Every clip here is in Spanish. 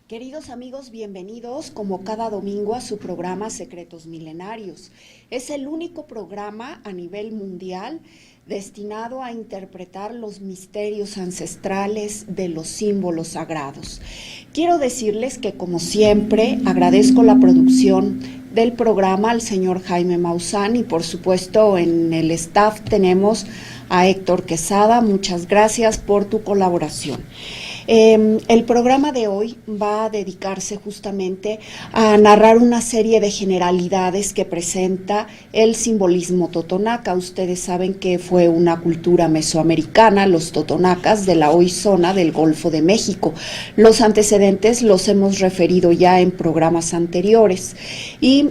Queridos amigos, bienvenidos como cada domingo a su programa Secretos Milenarios. Es el único programa a nivel mundial destinado a interpretar los misterios ancestrales de los símbolos sagrados. Quiero decirles que, como siempre, agradezco la producción del programa al señor Jaime Maussan y, por supuesto, en el staff tenemos a Héctor Quesada. Muchas gracias por tu colaboración. El programa de hoy va a dedicarse justamente a narrar una serie de generalidades que presenta el simbolismo totonaca. Ustedes saben que fue una cultura mesoamericana, los totonacas, de la hoy zona del Golfo de México. Los antecedentes los hemos referido ya en programas anteriores y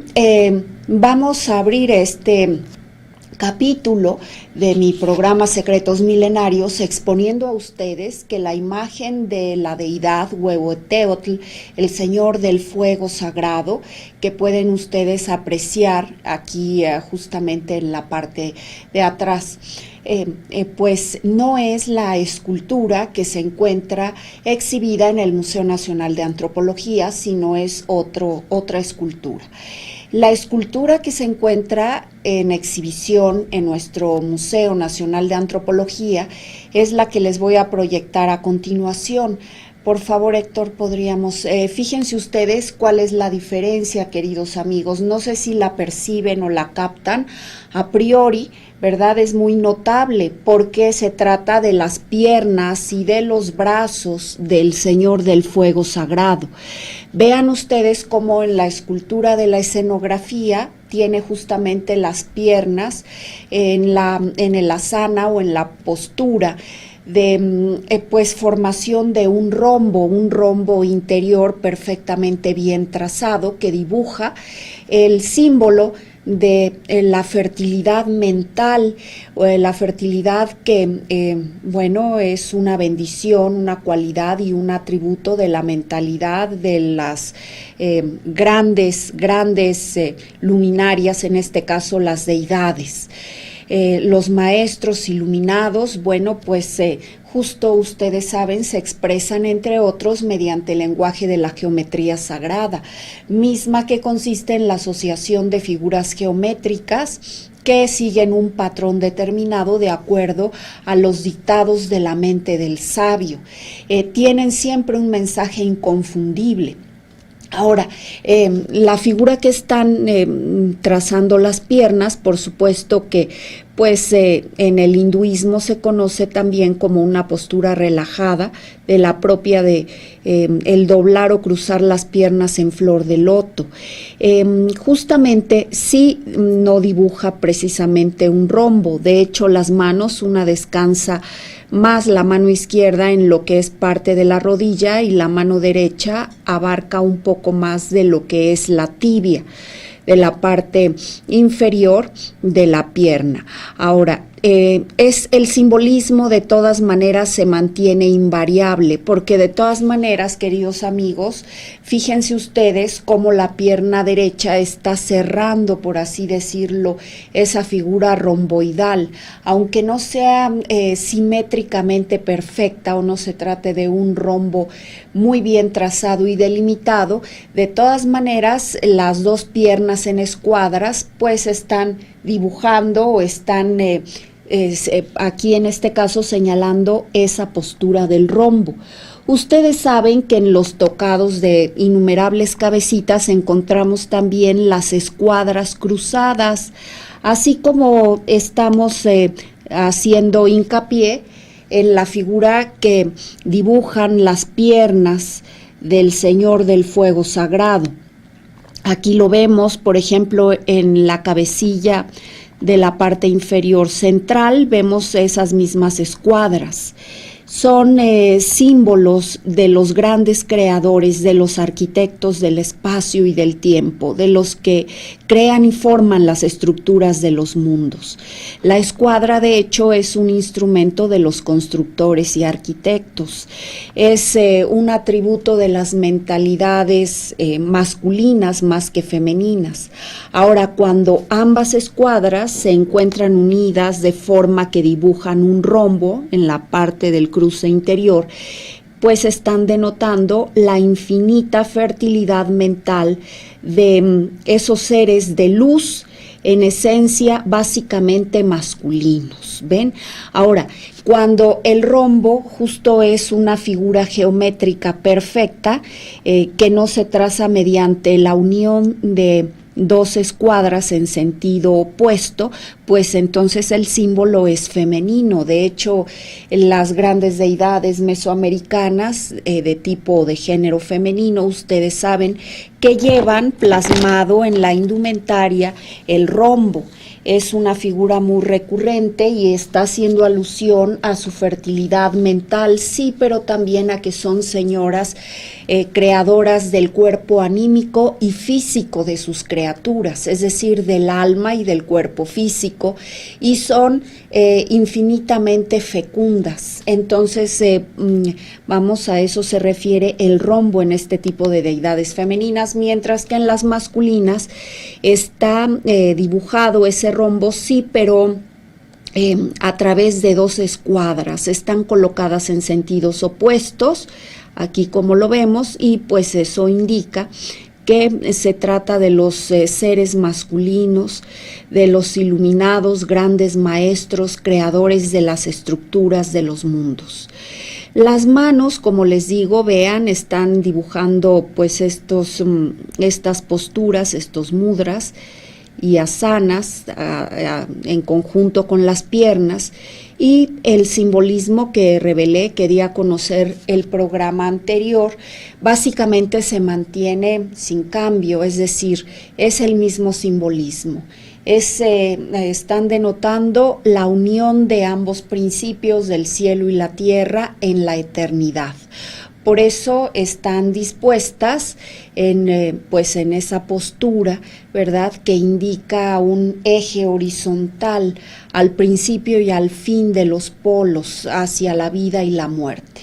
vamos a abrir este capítulo de mi programa Secretos Milenarios exponiendo a ustedes que la imagen de la deidad Huehueteotl, el señor del fuego sagrado, que pueden ustedes apreciar aquí justamente en la parte de atrás, pues no es la escultura que se encuentra exhibida en el Museo Nacional de Antropología, sino es otra escultura. La escultura que se encuentra en exhibición en nuestro Museo Nacional de Antropología es la que les voy a proyectar a continuación. Por favor, Héctor, podríamos, fíjense ustedes cuál es la diferencia, queridos amigos. No sé si la perciben o la captan a priori, ¿verdad? Es muy notable porque se trata de las piernas y de los brazos del Señor del Fuego Sagrado. Vean ustedes cómo en la escultura de la escenografía tiene justamente las piernas en el asana o en la postura de pues formación de un rombo interior perfectamente bien trazado que dibuja el símbolo de la fertilidad mental, la fertilidad que, bueno, es una bendición, una cualidad y un atributo de la mentalidad de las grandes luminarias, en este caso las deidades. Los maestros iluminados, bueno, pues justo ustedes saben, se expresan entre otros mediante el lenguaje de la geometría sagrada, misma que consiste en la asociación de figuras geométricas que siguen un patrón determinado de acuerdo a los dictados de la mente del sabio. Tienen siempre un mensaje inconfundible. Ahora, la figura que están trazando las piernas, por supuesto que pues en el hinduismo se conoce también como una postura relajada de la propia de el doblar o cruzar las piernas en flor de loto. Justamente sí no dibuja precisamente un rombo, de hecho las manos, una descansa más la mano izquierda en lo que es parte de la rodilla y la mano derecha abarca un poco más de lo que es la tibia, de la parte inferior de la pierna. Ahora, es el simbolismo de todas maneras se mantiene invariable, porque de todas maneras, queridos amigos, fíjense ustedes cómo la pierna derecha está cerrando, por así decirlo, esa figura romboidal, aunque no sea simétricamente perfecta o no se trate de un rombo muy bien trazado y delimitado, de todas maneras las dos piernas en escuadras pues están dibujando o están aquí en este caso señalando esa postura del rombo. Ustedes saben que en los tocados de innumerables cabecitas encontramos también las escuadras cruzadas, así como estamos haciendo hincapié en la figura que dibujan las piernas del Señor del Fuego Sagrado. Aquí lo vemos, por ejemplo, en la cabecilla de la parte inferior central, vemos esas mismas escuadras. Son símbolos de los grandes creadores, de los arquitectos del espacio y del tiempo, de los que crean y forman las estructuras de los mundos. La escuadra, de hecho, es un instrumento de los constructores y arquitectos. Es un atributo de las mentalidades masculinas más que femeninas. Ahora, cuando ambas escuadras se encuentran unidas de forma que dibujan un rombo en la parte del cruce interior, pues están denotando la infinita fertilidad mental de esos seres de luz, en esencia básicamente masculinos, ¿ven? Ahora, cuando el rombo justo es una figura geométrica perfecta, que no se traza mediante la unión de dos escuadras en sentido opuesto, pues entonces el símbolo es femenino. De hecho, las grandes deidades mesoamericanas de tipo de género femenino, ustedes saben que llevan plasmado en la indumentaria el rombo. Es una figura muy recurrente y está haciendo alusión a su fertilidad mental, sí, pero también a que son señoras creadoras del cuerpo anímico y físico de sus criaturas, es decir, del alma y del cuerpo físico, y son infinitamente fecundas. Entonces, vamos, a eso se refiere el rombo en este tipo de deidades femeninas, mientras que en las masculinas está dibujado ese rombo, sí, pero a través de dos escuadras, están colocadas en sentidos opuestos, aquí como lo vemos, y pues eso indica que se trata de los seres masculinos, de los iluminados, grandes maestros, creadores de las estructuras de los mundos. Las manos, como les digo, vean, están dibujando pues estas posturas, estos mudras y asanas en conjunto con las piernas, y el simbolismo que revelé, que di a conocer el programa anterior, básicamente se mantiene sin cambio, es decir, es el mismo simbolismo. Están denotando la unión de ambos principios del cielo y la tierra en la eternidad. Por eso están dispuestas en esa postura, ¿verdad?, que indica un eje horizontal al principio y al fin de los polos hacia la vida y la muerte.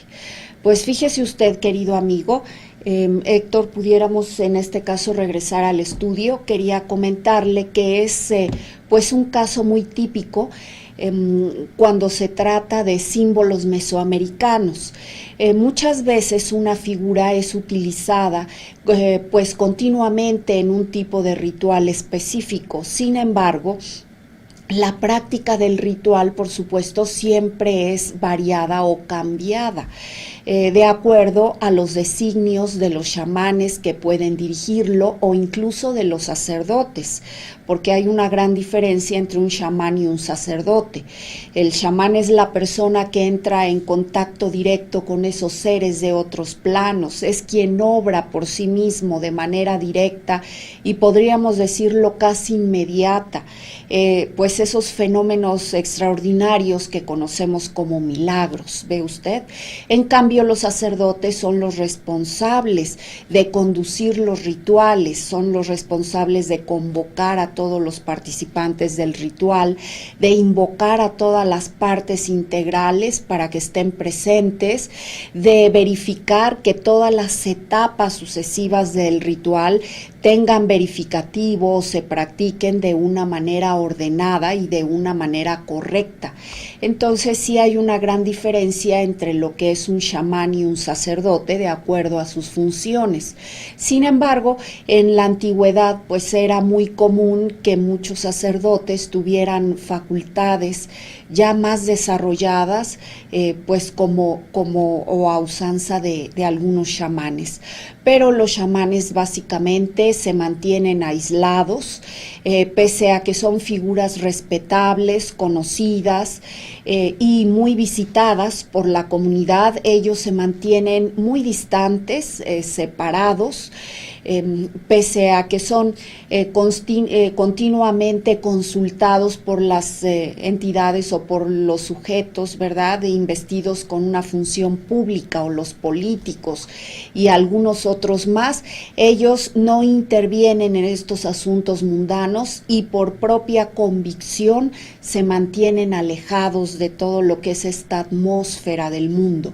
Pues fíjese usted, querido amigo, Héctor, pudiéramos en este caso regresar al estudio. Quería comentarle que es pues un caso muy típico cuando se trata de símbolos mesoamericanos. Muchas veces una figura es utilizada pues continuamente en un tipo de ritual específico. Sin embargo, la práctica del ritual, por supuesto, siempre es variada o cambiada, de acuerdo a los designios de los chamanes que pueden dirigirlo, o incluso de los sacerdotes, porque hay una gran diferencia entre un chamán y un sacerdote. El chamán es la persona que entra en contacto directo con esos seres de otros planos, es quien obra por sí mismo de manera directa y podríamos decirlo casi inmediata, pues esos fenómenos extraordinarios que conocemos como milagros, ¿ve usted? En cambio, los sacerdotes son los responsables de conducir los rituales, son los responsables de convocar a todos los participantes del ritual, de invocar a todas las partes integrales para que estén presentes, de verificar que todas las etapas sucesivas del ritual tengan verificativo o se practiquen de una manera ordenada y de una manera correcta. Entonces sí hay una gran diferencia entre lo que es un chamán y un sacerdote de acuerdo a sus funciones. Sin embargo, en la antigüedad pues era muy común que muchos sacerdotes tuvieran facultades ya más desarrolladas, pues como a usanza de algunos chamanes. Pero los chamanes básicamente se mantienen aislados, pese a que son figuras respetables, conocidas y muy visitadas por la comunidad. Ellos se mantienen muy distantes, separados, pese a que son continuamente consultados por las entidades o por los sujetos, ¿verdad?, investidos con una función pública, o los políticos y algunos otros más. Ellos no intervienen en estos asuntos mundanos y por propia convicción se mantienen alejados de todo lo que es esta atmósfera del mundo,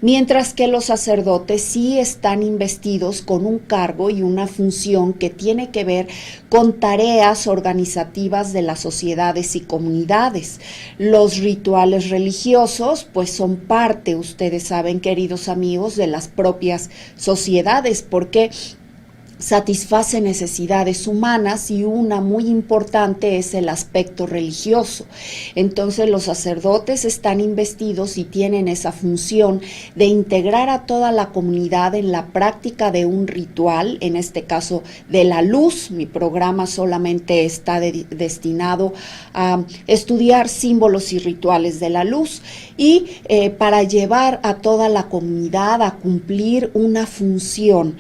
mientras que los sacerdotes sí están investidos con un cargo y una función que tiene que ver con tareas organizativas de las sociedades y comunidades. Los rituales religiosos pues son parte, ustedes saben, queridos amigos, de las propias sociedades, porque satisface necesidades humanas y una muy importante es el aspecto religioso. Entonces los sacerdotes están investidos y tienen esa función de integrar a toda la comunidad en la práctica de un ritual, en este caso de la luz. Mi programa solamente está destinado a estudiar símbolos y rituales de la luz y para llevar a toda la comunidad a cumplir una función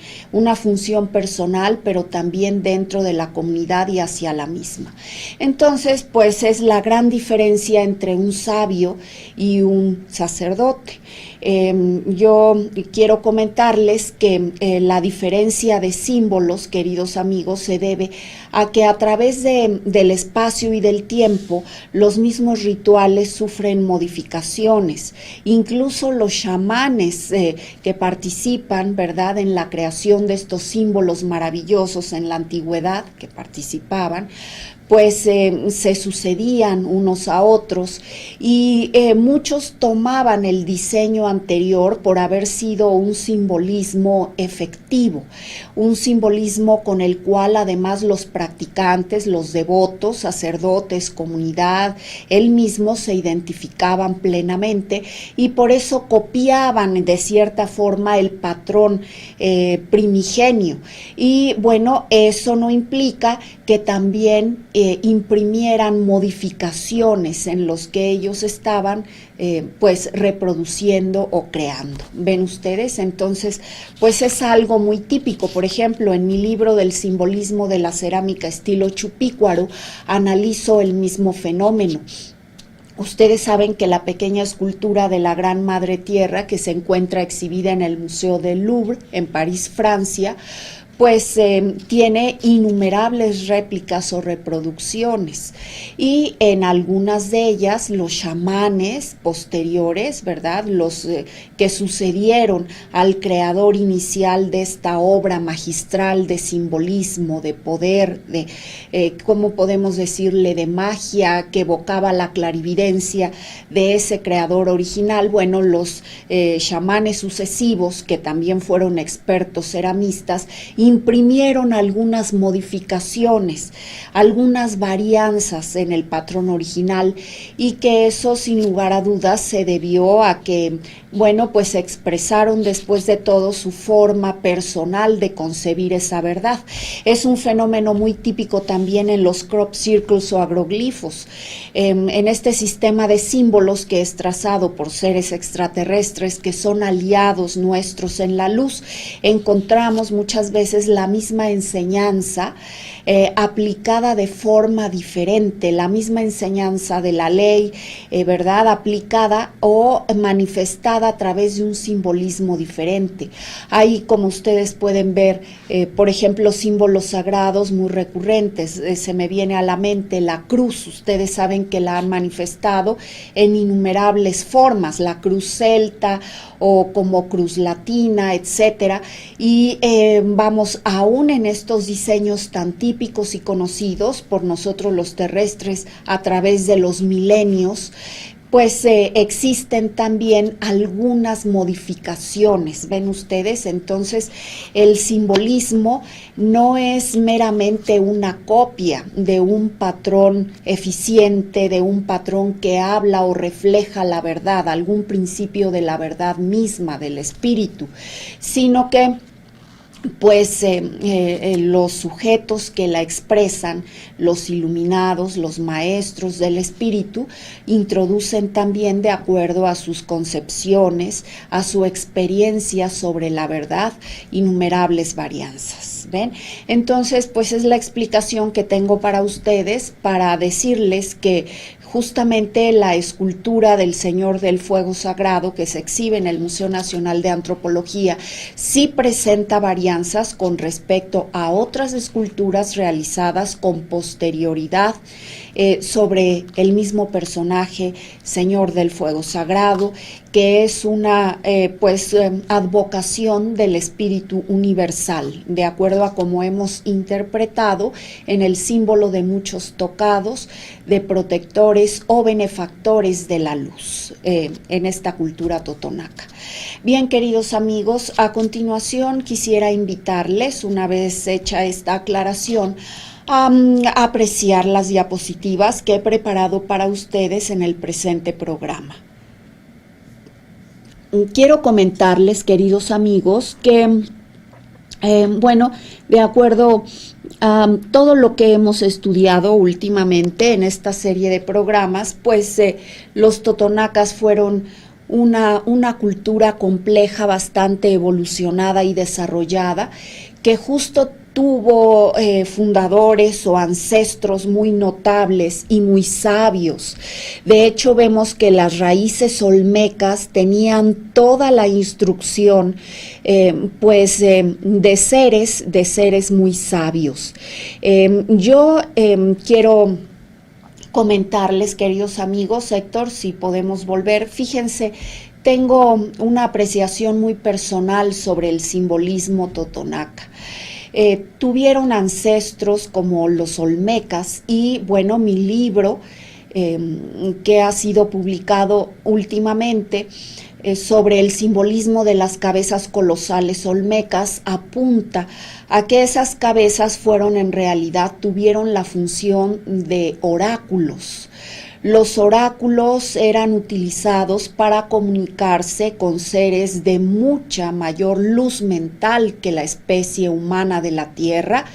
personal, pero también dentro de la comunidad y hacia la misma. Entonces, pues es la gran diferencia entre un sabio y un sacerdote. Yo quiero comentarles que la diferencia de símbolos, queridos amigos, se debe a que a través del espacio y del tiempo los mismos rituales sufren modificaciones. Incluso los chamanes que participan, ¿verdad?, en la creación de estos símbolos maravillosos en la antigüedad, que participaban, pues se sucedían unos a otros y muchos tomaban el diseño anterior por haber sido un simbolismo efectivo, un simbolismo con el cual además los practicantes, los devotos, sacerdotes, comunidad, él mismo se identificaban plenamente y por eso copiaban de cierta forma el patrón primigenio. Y bueno, eso no implica que también imprimieran modificaciones en los que ellos estaban pues reproduciendo o creando. ¿Ven ustedes? Entonces, pues es algo muy típico. Por ejemplo, en mi libro del simbolismo de la cerámica estilo Chupícuaro, analizo el mismo fenómeno. Ustedes saben que la pequeña escultura de la Gran Madre Tierra, que se encuentra exhibida en el Museo del Louvre, en París, Francia, pues tiene innumerables réplicas o reproducciones y en algunas de ellas los chamanes posteriores, ¿verdad?, los que sucedieron al creador inicial de esta obra magistral de simbolismo, de poder, de, ¿cómo podemos decirle?, de magia que evocaba la clarividencia de ese creador original. Bueno, los chamanes sucesivos, que también fueron expertos ceramistas, imprimieron algunas modificaciones, algunas varianzas en el patrón original y que eso sin lugar a dudas se debió a que, bueno, pues expresaron después de todo su forma personal de concebir esa verdad. Es un fenómeno muy típico también en los crop circles o agroglifos, en este sistema de símbolos que es trazado por seres extraterrestres que son aliados nuestros en la luz. Encontramos muchas veces la misma enseñanza aplicada de forma diferente, la misma enseñanza de la ley, ¿verdad?, aplicada o manifestada a través de un simbolismo diferente. Hay, como ustedes pueden ver, por ejemplo, símbolos sagrados muy recurrentes. Se me viene a la mente la cruz. Ustedes saben que la han manifestado en innumerables formas, la cruz celta o como cruz latina, etcétera, y vamos, aún en estos diseños tan típicos y conocidos por nosotros los terrestres a través de los milenios, pues existen también algunas modificaciones, ¿ven ustedes? Entonces, el simbolismo no es meramente una copia de un patrón eficiente, de un patrón que habla o refleja la verdad, algún principio de la verdad misma, del espíritu, sino que pues los sujetos que la expresan, los iluminados, los maestros del espíritu, introducen también de acuerdo a sus concepciones, a su experiencia sobre la verdad, innumerables varianzas. ¿Ven? Entonces, pues es la explicación que tengo para ustedes para decirles que justamente la escultura del Señor del Fuego Sagrado que se exhibe en el Museo Nacional de Antropología sí presenta varianzas con respecto a otras esculturas realizadas con posterioridad sobre el mismo personaje, Señor del Fuego Sagrado, que es una advocación del espíritu universal, de acuerdo a cómo hemos interpretado en el símbolo de muchos tocados, de protectores o benefactores de la luz en esta cultura totonaca. Bien, queridos amigos, a continuación quisiera invitarles, una vez hecha esta aclaración, a apreciar las diapositivas que he preparado para ustedes en el presente programa. Quiero comentarles, queridos amigos, que, de acuerdo a todo lo que hemos estudiado últimamente en esta serie de programas, pues los totonacas fueron una cultura compleja, bastante evolucionada y desarrollada, que justo tuvo fundadores o ancestros muy notables y muy sabios. De hecho, vemos que las raíces olmecas tenían toda la instrucción de seres muy sabios. Yo quiero comentarles, queridos amigos, Héctor, si podemos volver, fíjense, tengo una apreciación muy personal sobre el simbolismo totonaca. Tuvieron ancestros como los olmecas y, bueno, mi libro que ha sido publicado últimamente sobre el simbolismo de las cabezas colosales olmecas apunta a que esas cabezas tuvieron la función de oráculos. Los oráculos eran utilizados para comunicarse con seres de mucha mayor luz mental que la especie humana de la Tierra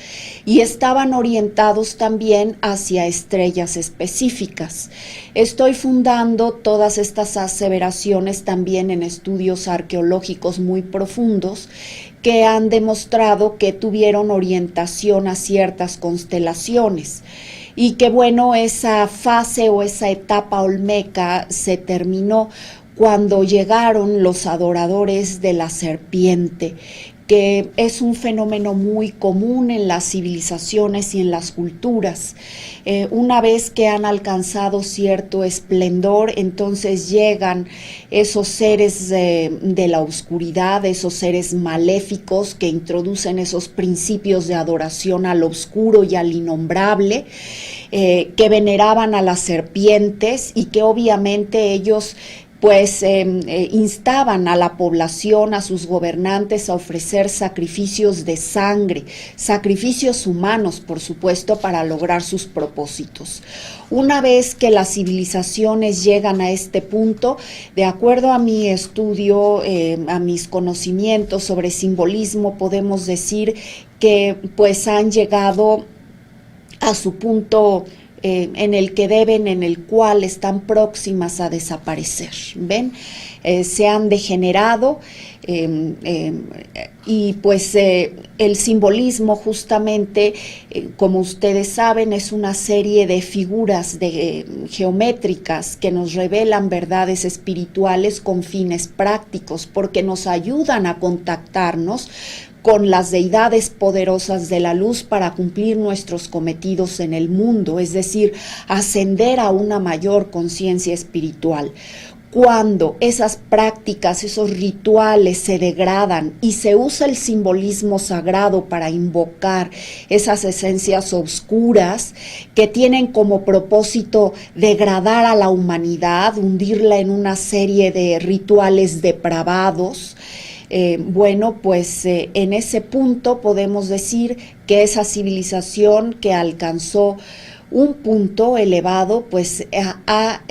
y estaban orientados también hacia estrellas específicas. Estoy fundando todas estas aseveraciones también en estudios arqueológicos muy profundos que han demostrado que tuvieron orientación a ciertas constelaciones. Y que bueno, esa fase o esa etapa olmeca se terminó cuando llegaron los adoradores de la serpiente, que es un fenómeno muy común en las civilizaciones y en las culturas. Una vez que han alcanzado cierto esplendor, entonces llegan esos seres de la oscuridad, esos seres maléficos que introducen esos principios de adoración al oscuro y al innombrable, que veneraban a las serpientes y que obviamente ellos instaban a la población, a sus gobernantes a ofrecer sacrificios de sangre, sacrificios humanos, por supuesto, para lograr sus propósitos. Una vez que las civilizaciones llegan a este punto, de acuerdo a mi estudio, a mis conocimientos sobre simbolismo, podemos decir que pues han llegado a su punto en el cual están próximas a desaparecer. ¿Ven? Se han degenerado y pues el simbolismo justamente, como ustedes saben, es una serie de figuras geométricas que nos revelan verdades espirituales con fines prácticos, porque nos ayudan a contactarnos con las deidades poderosas de la luz para cumplir nuestros cometidos en el mundo, es decir, ascender a una mayor conciencia espiritual. Cuando esas prácticas, esos rituales se degradan y se usa el simbolismo sagrado para invocar esas esencias oscuras que tienen como propósito degradar a la humanidad, hundirla en una serie de rituales depravados, en ese punto podemos decir que esa civilización que alcanzó un punto elevado, pues ha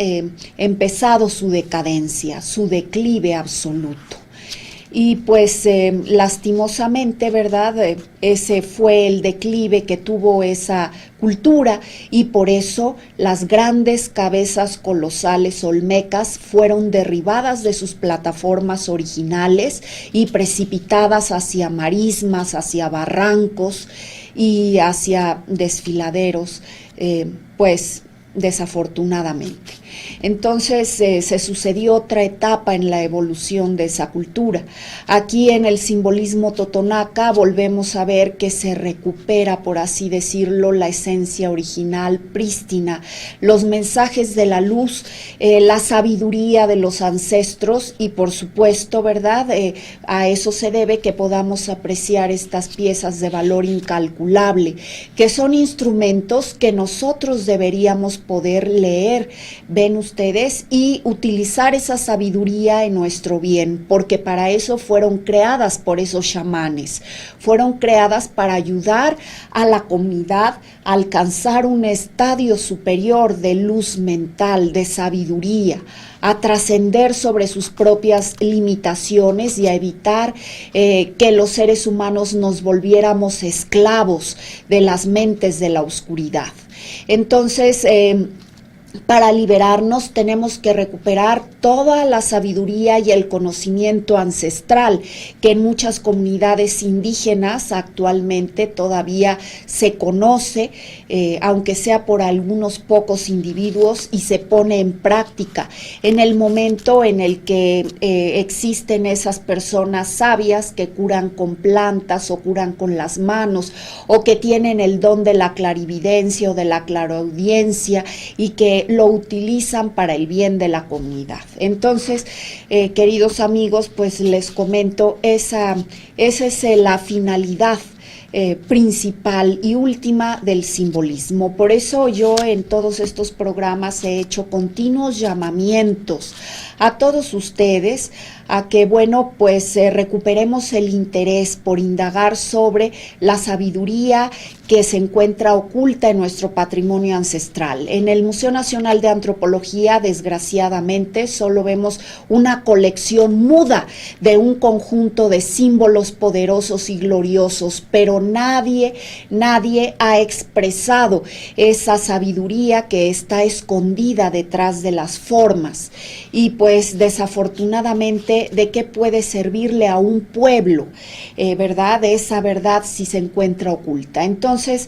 empezado su decadencia, su declive absoluto. Y pues lastimosamente, ¿verdad? Ese fue el declive que tuvo esa cultura y por eso las grandes cabezas colosales olmecas fueron derribadas de sus plataformas originales y precipitadas hacia marismas, hacia barrancos y hacia desfiladeros, desafortunadamente. Entonces se sucedió otra etapa en la evolución de esa cultura. Aquí en el simbolismo totonaca volvemos a ver que se recupera, por así decirlo, la esencia original, prístina, los mensajes de la luz, la sabiduría de los ancestros y por supuesto, ¿verdad? A eso se debe que podamos apreciar estas piezas de valor incalculable, que son instrumentos que nosotros deberíamos poder leer, ven ustedes, y utilizar esa sabiduría en nuestro bien, porque para eso fueron creadas por esos chamanes, fueron creadas para ayudar a la comunidad a alcanzar un estadio superior de luz mental, de sabiduría, a trascender sobre sus propias limitaciones y a evitar que los seres humanos nos volviéramos esclavos de las mentes de la oscuridad. Entonces, para liberarnos tenemos que recuperar toda la sabiduría y el conocimiento ancestral que en muchas comunidades indígenas actualmente todavía se conoce, aunque sea por algunos pocos individuos, y se pone en práctica en el momento en el que existen esas personas sabias que curan con plantas o curan con las manos o que tienen el don de la clarividencia o de la claraudiencia y que lo utilizan para el bien de la comunidad. Entonces, queridos amigos, pues les comento, esa es la finalidad principal y última del simbolismo. Por eso yo en todos estos programas he hecho continuos llamamientos a todos ustedes a que, bueno, pues recuperemos el interés por indagar sobre la sabiduría que se encuentra oculta en nuestro patrimonio ancestral. En el Museo Nacional de Antropología, desgraciadamente, solo vemos una colección muda de un conjunto de símbolos poderosos y gloriosos, pero nadie ha expresado esa sabiduría que está escondida detrás de las formas. Y pues desafortunadamente, ¿de qué puede servirle a un pueblo, verdad? Esa verdad si se encuentra oculta. Entonces,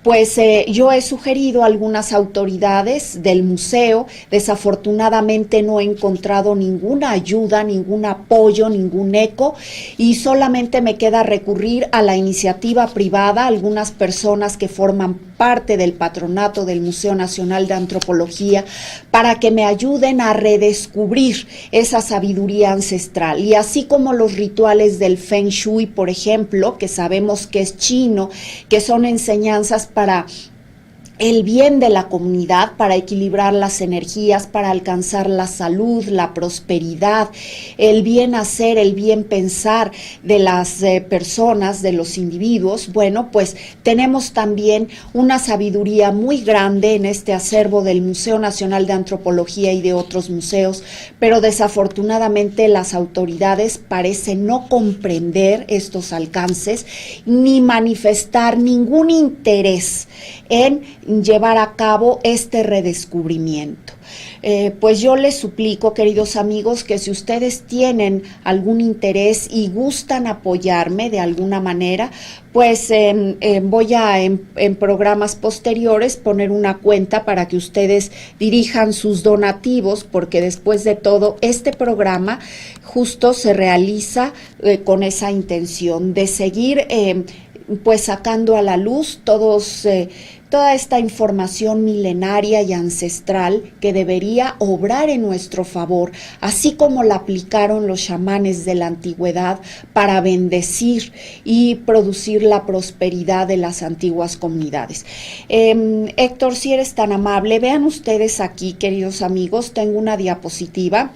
pues yo he sugerido a algunas autoridades del museo, desafortunadamente no he encontrado ninguna ayuda, ningún apoyo, ningún eco, y solamente me queda recurrir a la iniciativa privada, algunas personas que forman parte del patronato del Museo Nacional de Antropología, para que me ayuden a redescubrir esa sabiduría ancestral. Y así como los rituales del Feng Shui, por ejemplo, que sabemos que es chino, que son enseñanzas para el bien de la comunidad, para equilibrar las energías, para alcanzar la salud, la prosperidad, el bien hacer, el bien pensar de las personas, de los individuos. Bueno, pues tenemos también una sabiduría muy grande en este acervo del Museo Nacional de Antropología y de otros museos, pero desafortunadamente las autoridades parecen no comprender estos alcances ni manifestar ningún interés en llevar a cabo este redescubrimiento. Pues yo les suplico, queridos amigos, que si ustedes tienen algún interés y gustan apoyarme de alguna manera, pues voy a en programas posteriores poner una cuenta para que ustedes dirijan sus donativos, porque después de todo este programa justo se realiza con esa intención de seguir pues sacando a la luz toda esta información milenaria y ancestral que debería obrar en nuestro favor, así como la aplicaron los chamanes de la antigüedad para bendecir y producir la prosperidad de las antiguas comunidades. Héctor, si eres tan amable, vean ustedes aquí, queridos amigos, tengo una diapositiva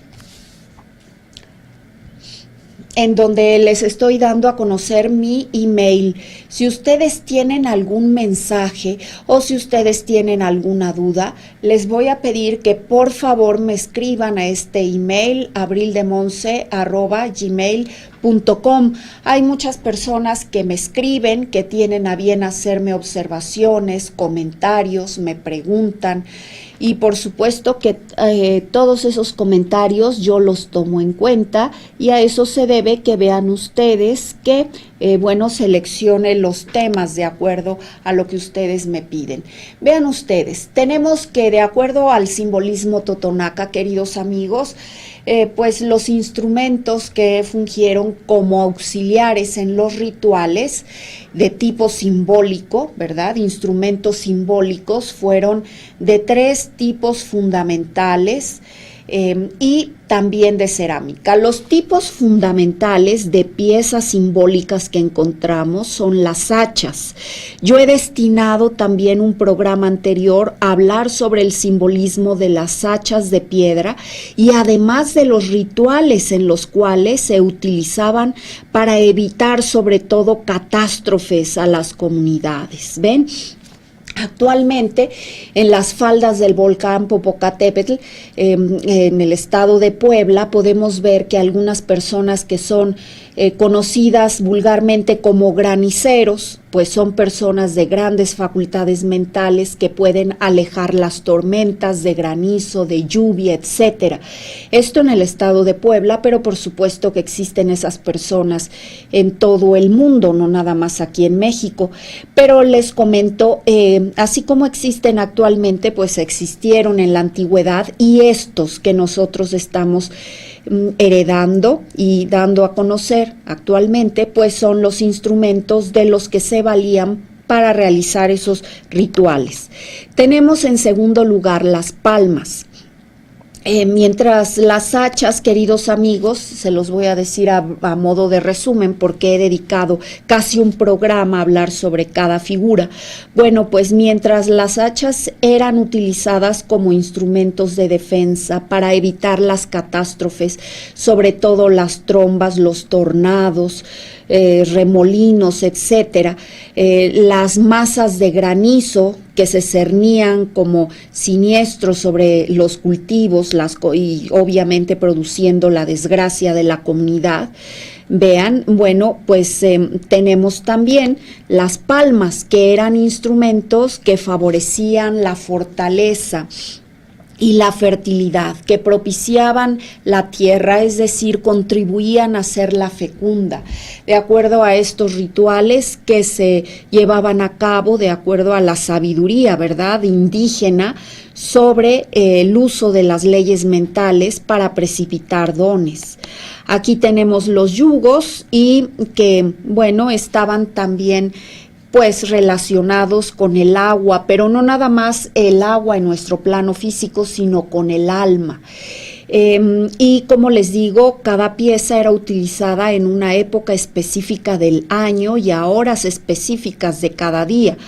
en donde les estoy dando a conocer mi email. Si ustedes tienen algún mensaje o si ustedes tienen alguna duda, les voy a pedir que por favor me escriban a este email, abrildemonse@gmail.com. Hay muchas personas que me escriben, que tienen a bien hacerme observaciones, comentarios, me preguntan. Y por supuesto que todos esos comentarios yo los tomo en cuenta, y a eso se debe que vean ustedes que seleccione los temas de acuerdo a lo que ustedes me piden. Vean ustedes, tenemos que, de acuerdo al simbolismo totonaca, queridos amigos, pues los instrumentos que fungieron como auxiliares en los rituales de tipo simbólico, ¿verdad? Instrumentos simbólicos fueron de 3 tipos fundamentales, y también de cerámica. Los tipos fundamentales de piezas simbólicas que encontramos son las hachas. Yo he destinado también un programa anterior a hablar sobre el simbolismo de las hachas de piedra, y además de los rituales en los cuales se utilizaban para evitar sobre todo catástrofes a las comunidades. ¿Ven? Actualmente, en las faldas del volcán Popocatépetl, en el estado de Puebla, podemos ver que algunas personas que son conocidas vulgarmente como graniceros, pues son personas de grandes facultades mentales que pueden alejar las tormentas de granizo, de lluvia, etcétera. Esto en el estado de Puebla, pero por supuesto que existen esas personas en todo el mundo, no nada más aquí en México. Pero les comento, así como existen actualmente, pues existieron en la antigüedad, y estos que nosotros estamos heredando y dando a conocer actualmente, pues son los instrumentos de los que se valían para realizar esos rituales. Tenemos en segundo lugar las palmas. Mientras las hachas, queridos amigos, se los voy a decir a modo de resumen porque he dedicado casi un programa a hablar sobre cada figura. Bueno, pues mientras las hachas eran utilizadas como instrumentos de defensa para evitar las catástrofes, sobre todo las trombas, los tornados, remolinos, etcétera, las masas de granizo que se cernían como siniestros sobre los cultivos y obviamente produciendo la desgracia de la comunidad. Vean, bueno, pues tenemos también las palmas, que eran instrumentos que favorecían la fortaleza y la fertilidad, que propiciaban la tierra, es decir, contribuían a hacerla fecunda, de acuerdo a estos rituales que se llevaban a cabo de acuerdo a la sabiduría, ¿verdad?, indígena, sobre el uso de las leyes mentales para precipitar dones. Aquí tenemos los yugos, y que, bueno, estaban también pues relacionados con el agua, pero no nada más el agua en nuestro plano físico, sino con el alma. Y como les digo, cada pieza era utilizada en una época específica del año y a horas específicas de cada día.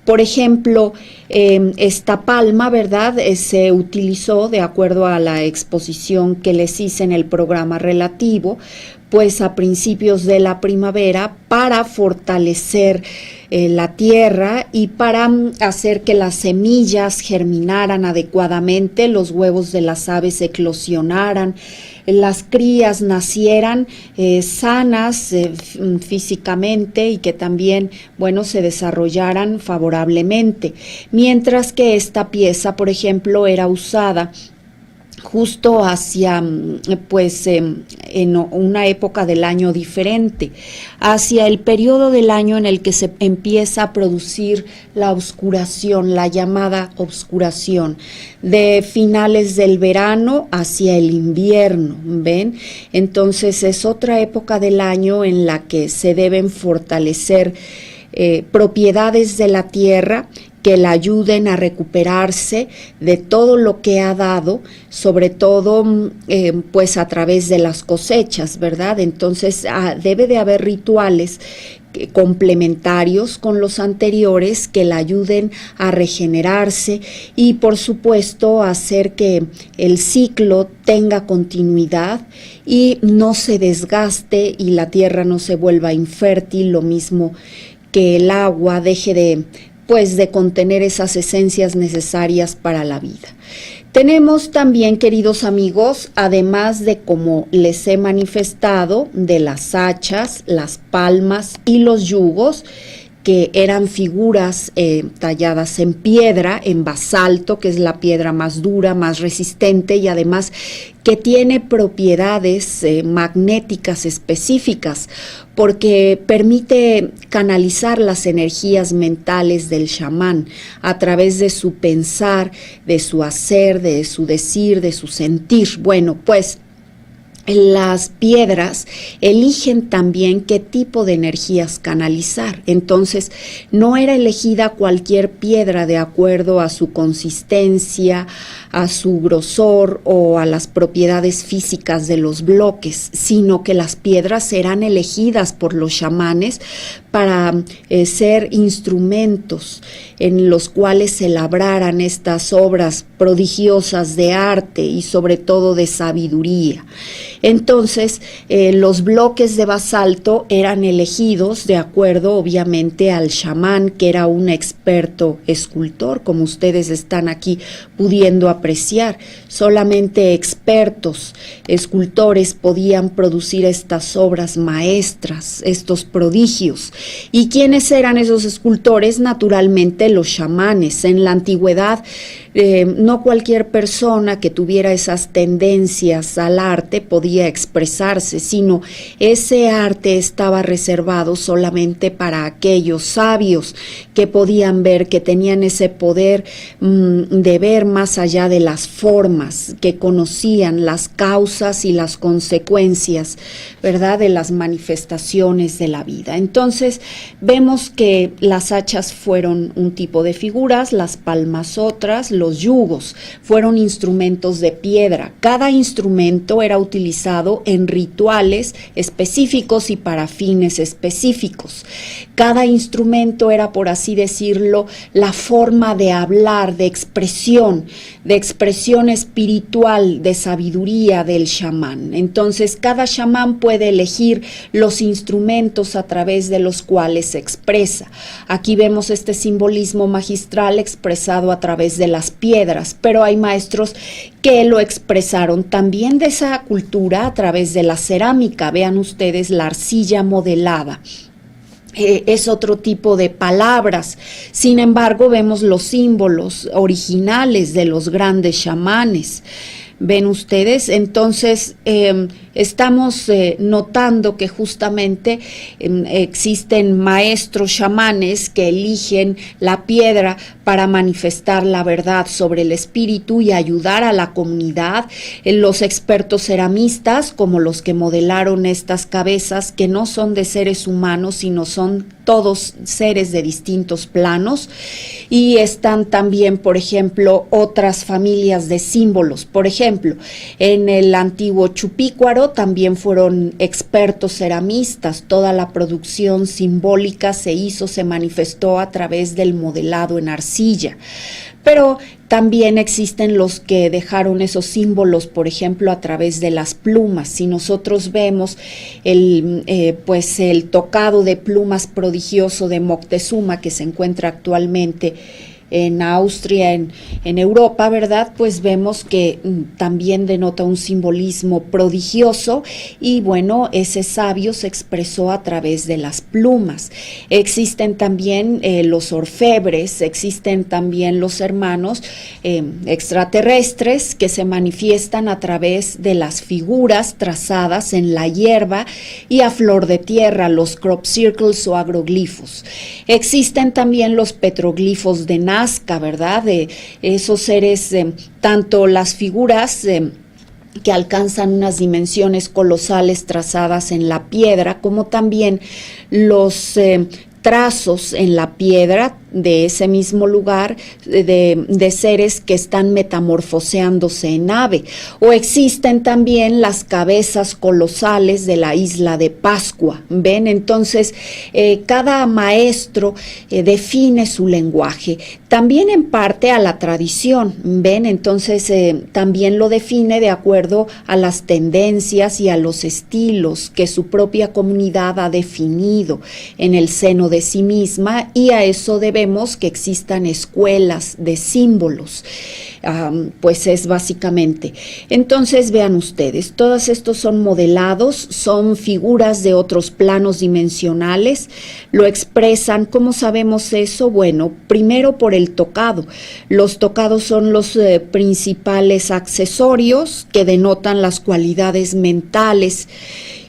Por ejemplo, esta palma, ¿verdad?, se utilizó, de acuerdo a la exposición que les hice en el programa relativo, pues a principios de la primavera, para fortalecer la tierra y para hacer que las semillas germinaran adecuadamente, los huevos de las aves eclosionaran, las crías nacieran sanas físicamente, y que también, bueno, se desarrollaran favorablemente. Mientras que esta pieza, por ejemplo, era usada justo hacia, pues, en una época del año diferente, hacia el periodo del año en el que se empieza a producir la obscuración, la llamada obscuración, de finales del verano hacia el invierno, ¿ven? Entonces es otra época del año en la que se deben fortalecer propiedades de la tierra que la ayuden a recuperarse de todo lo que ha dado, sobre todo pues a través de las cosechas, ¿verdad? Entonces debe de haber rituales complementarios con los anteriores que la ayuden a regenerarse y por supuesto hacer que el ciclo tenga continuidad y no se desgaste y la tierra no se vuelva infértil, lo mismo que el agua deje de contener esas esencias necesarias para la vida. Tenemos también, queridos amigos, además de, como les he manifestado, de las hachas, las palmas y los yugos, que eran figuras talladas en piedra, en basalto, que es la piedra más dura, más resistente y además que tiene propiedades magnéticas específicas, porque permite canalizar las energías mentales del chamán a través de su pensar, de su hacer, de su decir, de su sentir. Bueno, pues las piedras eligen también qué tipo de energías canalizar. Entonces, no era elegida cualquier piedra de acuerdo a su consistencia, a su grosor o a las propiedades físicas de los bloques, sino que las piedras eran elegidas por los chamanes para ser instrumentos en los cuales se labraran estas obras prodigiosas de arte y sobre todo de sabiduría. Entonces, los bloques de basalto eran elegidos de acuerdo, obviamente, al chamán, que era un experto escultor, como ustedes están aquí pudiendo apreciar. Solamente expertos escultores podían producir estas obras maestras, estos prodigios. ¿Y quiénes eran esos escultores? Naturalmente, los chamanes. En la antigüedad, no cualquier persona que tuviera esas tendencias al arte podía expresarse, sino ese arte estaba reservado solamente para aquellos sabios que podían ver, que tenían ese poder de ver más allá de las formas, que conocían las causas y las consecuencias, ¿verdad?, de las manifestaciones de la vida. Entonces, vemos que las hachas fueron un tipo de figuras, las palmas otras, los yugos fueron instrumentos de piedra. Cada instrumento era utilizado en rituales específicos y para fines específicos. Cada instrumento era, por así decirlo, la forma de hablar, de expresión espiritual, de sabiduría del chamán. Entonces, cada chamán puede elegir los instrumentos a través de los cuales se expresa. Aquí vemos este simbolismo magistral expresado a través de las piedras, pero hay maestros que lo expresaron también de esa cultura a través de la cerámica. Vean ustedes la arcilla modelada. Es otro tipo de palabras. Sin embargo, vemos los símbolos originales de los grandes chamanes. ¿Ven ustedes? Entonces, estamos notando que justamente existen maestros chamanes que eligen la piedra para manifestar la verdad sobre el espíritu y ayudar a la comunidad. Los expertos ceramistas, como los que modelaron estas cabezas, que no son de seres humanos, sino son todos seres de distintos planos. Y están también, por ejemplo, otras familias de símbolos. Por ejemplo, en el antiguo Chupícuaro también fueron expertos ceramistas. Toda la producción simbólica se manifestó a través del modelado en arcilla. Pero también existen los que dejaron esos símbolos, por ejemplo, a través de las plumas. Si nosotros vemos el tocado de plumas prodigioso de Moctezuma, que se encuentra actualmente en Austria, en Europa, ¿verdad? Pues vemos que también denota un simbolismo prodigioso y bueno, ese sabio se expresó a través de las plumas. Existen también los orfebres, existen también los hermanos extraterrestres que se manifiestan a través de las figuras trazadas en la hierba y a flor de tierra, los crop circles o agroglifos. Existen también los petroglifos de Nazca, ¿verdad? De esos seres, tanto las figuras que alcanzan unas dimensiones colosales trazadas en la piedra, como también los trazos en la piedra de ese mismo lugar de seres que están metamorfoseándose en ave. O existen también las cabezas colosales de la isla de Pascua. ¿Ven? Entonces, cada maestro define su lenguaje. También en parte a la tradición. ¿Ven? Entonces, también lo define de acuerdo a las tendencias y a los estilos que su propia comunidad ha definido en el seno de sí misma, y a eso debe vemos que existan escuelas de símbolos, pues es básicamente. Entonces vean ustedes, todos estos son modelados, son figuras de otros planos dimensionales, lo expresan. ¿Cómo sabemos eso? Bueno, primero por el tocado. Los tocados son los principales accesorios que denotan las cualidades mentales,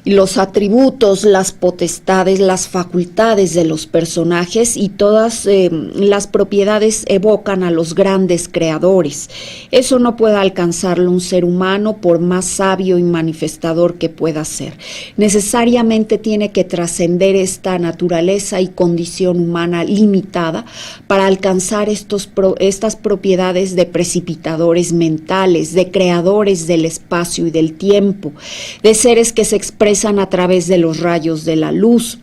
los atributos, las potestades, las facultades de los personajes, y todas las propiedades evocan a los grandes creadores. Eso no puede alcanzarlo un ser humano, por más sabio y manifestador que pueda ser. Necesariamente tiene que trascender esta naturaleza y condición humana limitada para alcanzar estas propiedades de precipitadores mentales, de creadores del espacio y del tiempo, de seres que se expresan a través de los rayos de la luz,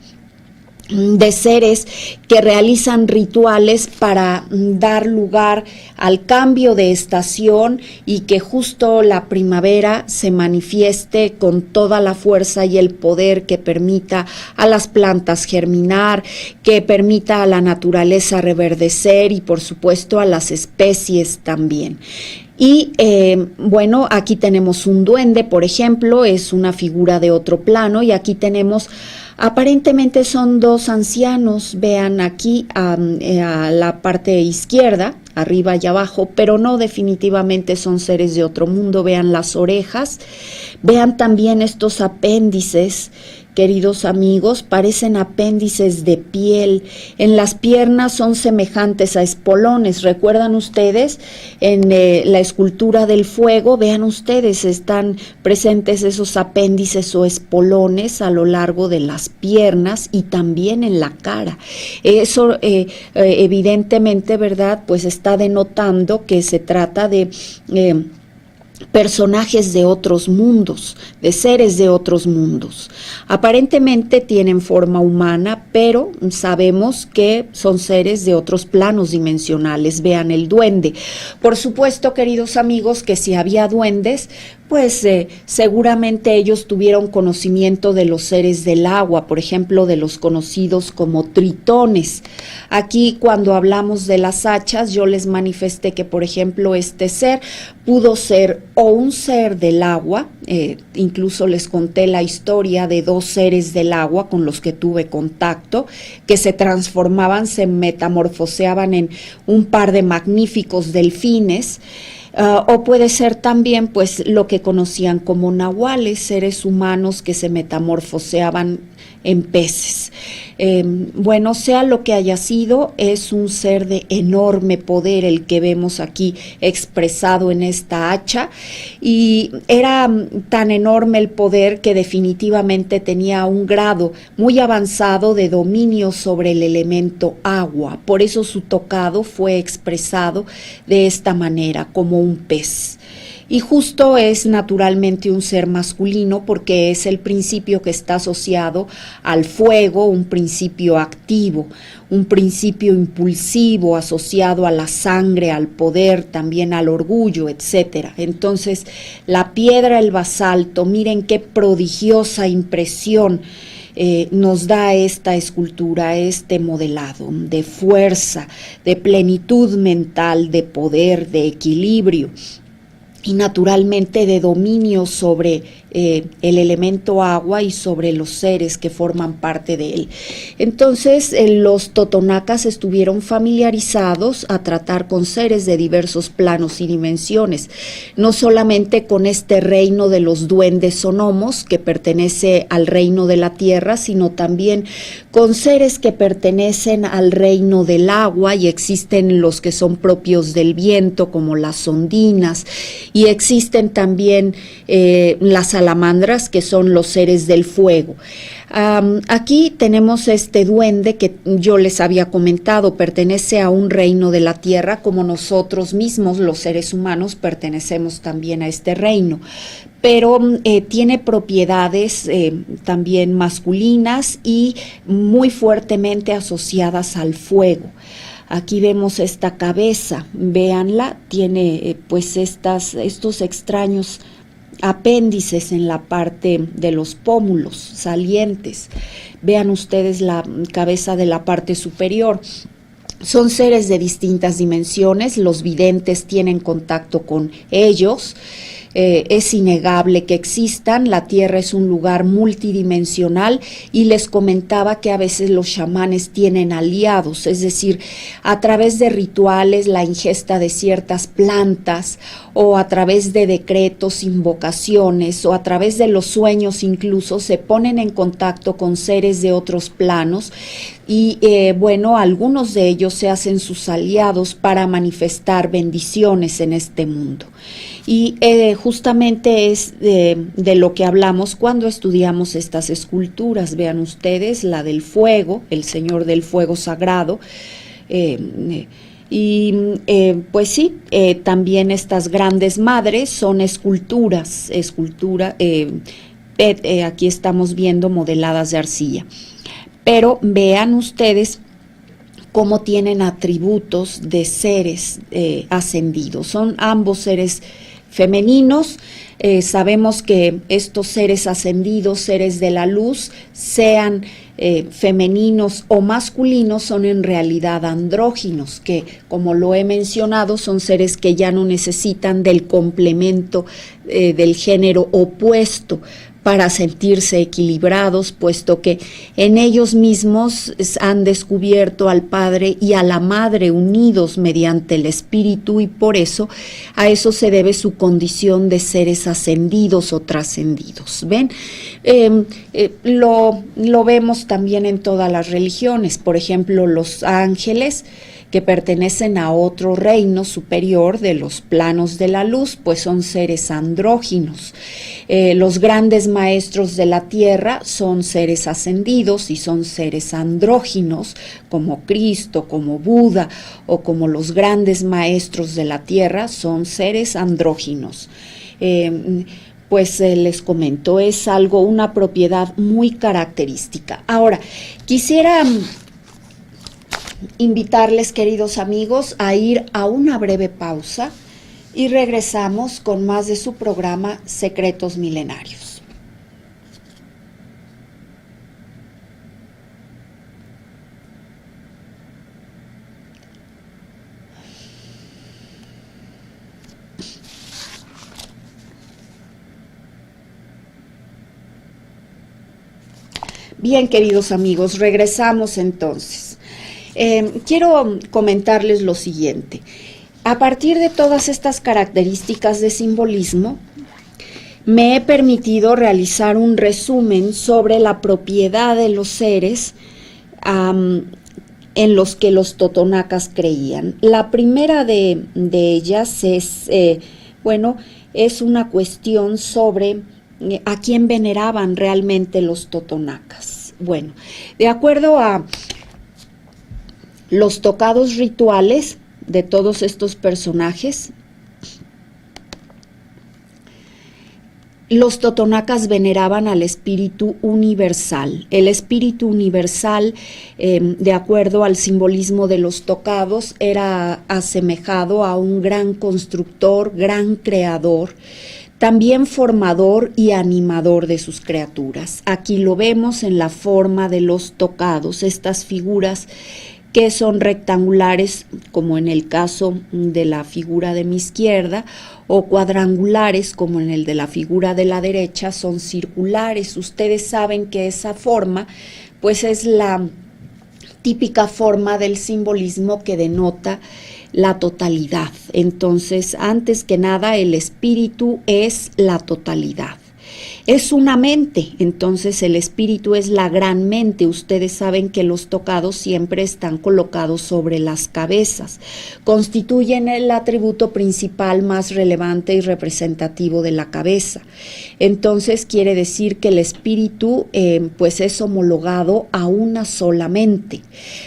de seres que realizan rituales para dar lugar al cambio de estación y que justo la primavera se manifieste con toda la fuerza y el poder que permita a las plantas germinar, que permita a la naturaleza reverdecer y por supuesto a las especies también. Y bueno, aquí tenemos un duende, por ejemplo, es una figura de otro plano, y aquí tenemos, aparentemente son dos ancianos, vean aquí a la parte izquierda, arriba y abajo, pero no, definitivamente son seres de otro mundo. Vean las orejas, vean también estos apéndices. Queridos amigos, parecen apéndices de piel. En las piernas son semejantes a espolones. ¿Recuerdan ustedes en la escultura del fuego? Vean ustedes, están presentes esos apéndices o espolones a lo largo de las piernas y también en la cara. Eso evidentemente, ¿verdad? Pues está denotando que se trata de personajes de otros mundos, de seres de otros mundos. Aparentemente tienen forma humana, pero sabemos que son seres de otros planos dimensionales. Vean el duende. Por supuesto, queridos amigos, que si había duendes, pues seguramente ellos tuvieron conocimiento de los seres del agua, por ejemplo, de los conocidos como tritones. Aquí, cuando hablamos de las hachas, yo les manifesté que, por ejemplo, este ser pudo ser o un ser del agua, incluso les conté la historia de dos seres del agua con los que tuve contacto, que se transformaban, se metamorfoseaban en un par de magníficos delfines. O puede ser también pues lo que conocían como nahuales, seres humanos que se metamorfoseaban en peces. Bueno, sea lo que haya sido, es un ser de enorme poder el que vemos aquí expresado en esta hacha, y era tan enorme el poder que definitivamente tenía un grado muy avanzado de dominio sobre el elemento agua. Por eso su tocado fue expresado de esta manera, como un pez. Y justo es naturalmente un ser masculino, porque es el principio que está asociado al fuego, un principio activo, un principio impulsivo asociado a la sangre, al poder, también al orgullo, etcétera. Entonces, la piedra, el basalto, miren qué prodigiosa impresión nos da esta escultura, este modelado de fuerza, de plenitud mental, de poder, de equilibrio y naturalmente de dominio sobre el elemento agua y sobre los seres que forman parte de él. Entonces los totonacas estuvieron familiarizados a tratar con seres de diversos planos y dimensiones, no solamente con este reino de los duendes o gnomos que pertenece al reino de la tierra, sino también con seres que pertenecen al reino del agua, y existen los que son propios del viento como las ondinas, y existen también las salamandras, que son los seres del fuego. Aquí tenemos este duende que yo les había comentado, pertenece a un reino de la tierra, como nosotros mismos, los seres humanos, pertenecemos también a este reino, pero tiene propiedades también masculinas y muy fuertemente asociadas al fuego. Aquí vemos esta cabeza, véanla, tiene pues estos extraños apéndices en la parte de los pómulos salientes. Vean ustedes la cabeza de la parte superior. Son seres de distintas dimensiones, los videntes tienen contacto con ellos. Es innegable que existan, la Tierra es un lugar multidimensional y les comentaba que a veces los chamanes tienen aliados, es decir, a través de rituales, la ingesta de ciertas plantas o a través de decretos, invocaciones o a través de los sueños incluso se ponen en contacto con seres de otros planos y bueno, algunos de ellos se hacen sus aliados para manifestar bendiciones en este mundo. Y justamente es de lo que hablamos cuando estudiamos estas esculturas. Vean ustedes, la del fuego, el Señor del Fuego Sagrado, pues sí, también estas grandes madres son esculturas, aquí estamos viendo modeladas de arcilla. Pero vean ustedes cómo tienen atributos de seres ascendidos. Son ambos seres femeninos. Sabemos que estos seres ascendidos, seres de la luz, sean femeninos o masculinos, son en realidad andróginos, que como lo he mencionado, son seres que ya no necesitan del complemento del género opuesto para sentirse equilibrados, puesto que en ellos mismos han descubierto al Padre y a la Madre unidos mediante el Espíritu, y por eso a eso se debe su condición de seres ascendidos o trascendidos. ¿Ven? Lo vemos también en todas las religiones. Por ejemplo, los ángeles, que pertenecen a otro reino superior de los planos de la luz, pues son seres andróginos. Los grandes maestros de la tierra son seres ascendidos y son seres andróginos, como Cristo, como Buda, o como los grandes maestros de la tierra son seres andróginos. Pues les comento, es algo, una propiedad muy característica. Ahora, quisiera invitarles, queridos amigos, a ir a una breve pausa y regresamos con más de su programa Secretos Milenarios. Bien, queridos amigos, regresamos entonces. Quiero comentarles lo siguiente. A partir de todas estas características de simbolismo, me he permitido realizar un resumen sobre la propiedad de los seres en los que los totonacas creían. La primera de ellas es, es una cuestión sobre a quién veneraban realmente los totonacas. Bueno, de acuerdo a los tocados rituales de todos estos personajes, los totonacas veneraban al espíritu universal. El espíritu universal, de acuerdo al simbolismo de los tocados, era asemejado a un gran constructor, gran creador, también formador y animador de sus criaturas. Aquí lo vemos en la forma de los tocados, estas figuras que son rectangulares, como en el caso de la figura de mi izquierda, o cuadrangulares, como en el de la figura de la derecha, son circulares. Ustedes saben que esa forma, pues es la típica forma del simbolismo que denota la totalidad. Entonces, antes que nada, el espíritu es la totalidad. Es una mente, entonces el espíritu es la gran mente. Ustedes saben que los tocados siempre están colocados sobre las cabezas. Constituyen el atributo principal más relevante y representativo de la cabeza. Entonces quiere decir que el espíritu pues es homologado a una sola mente.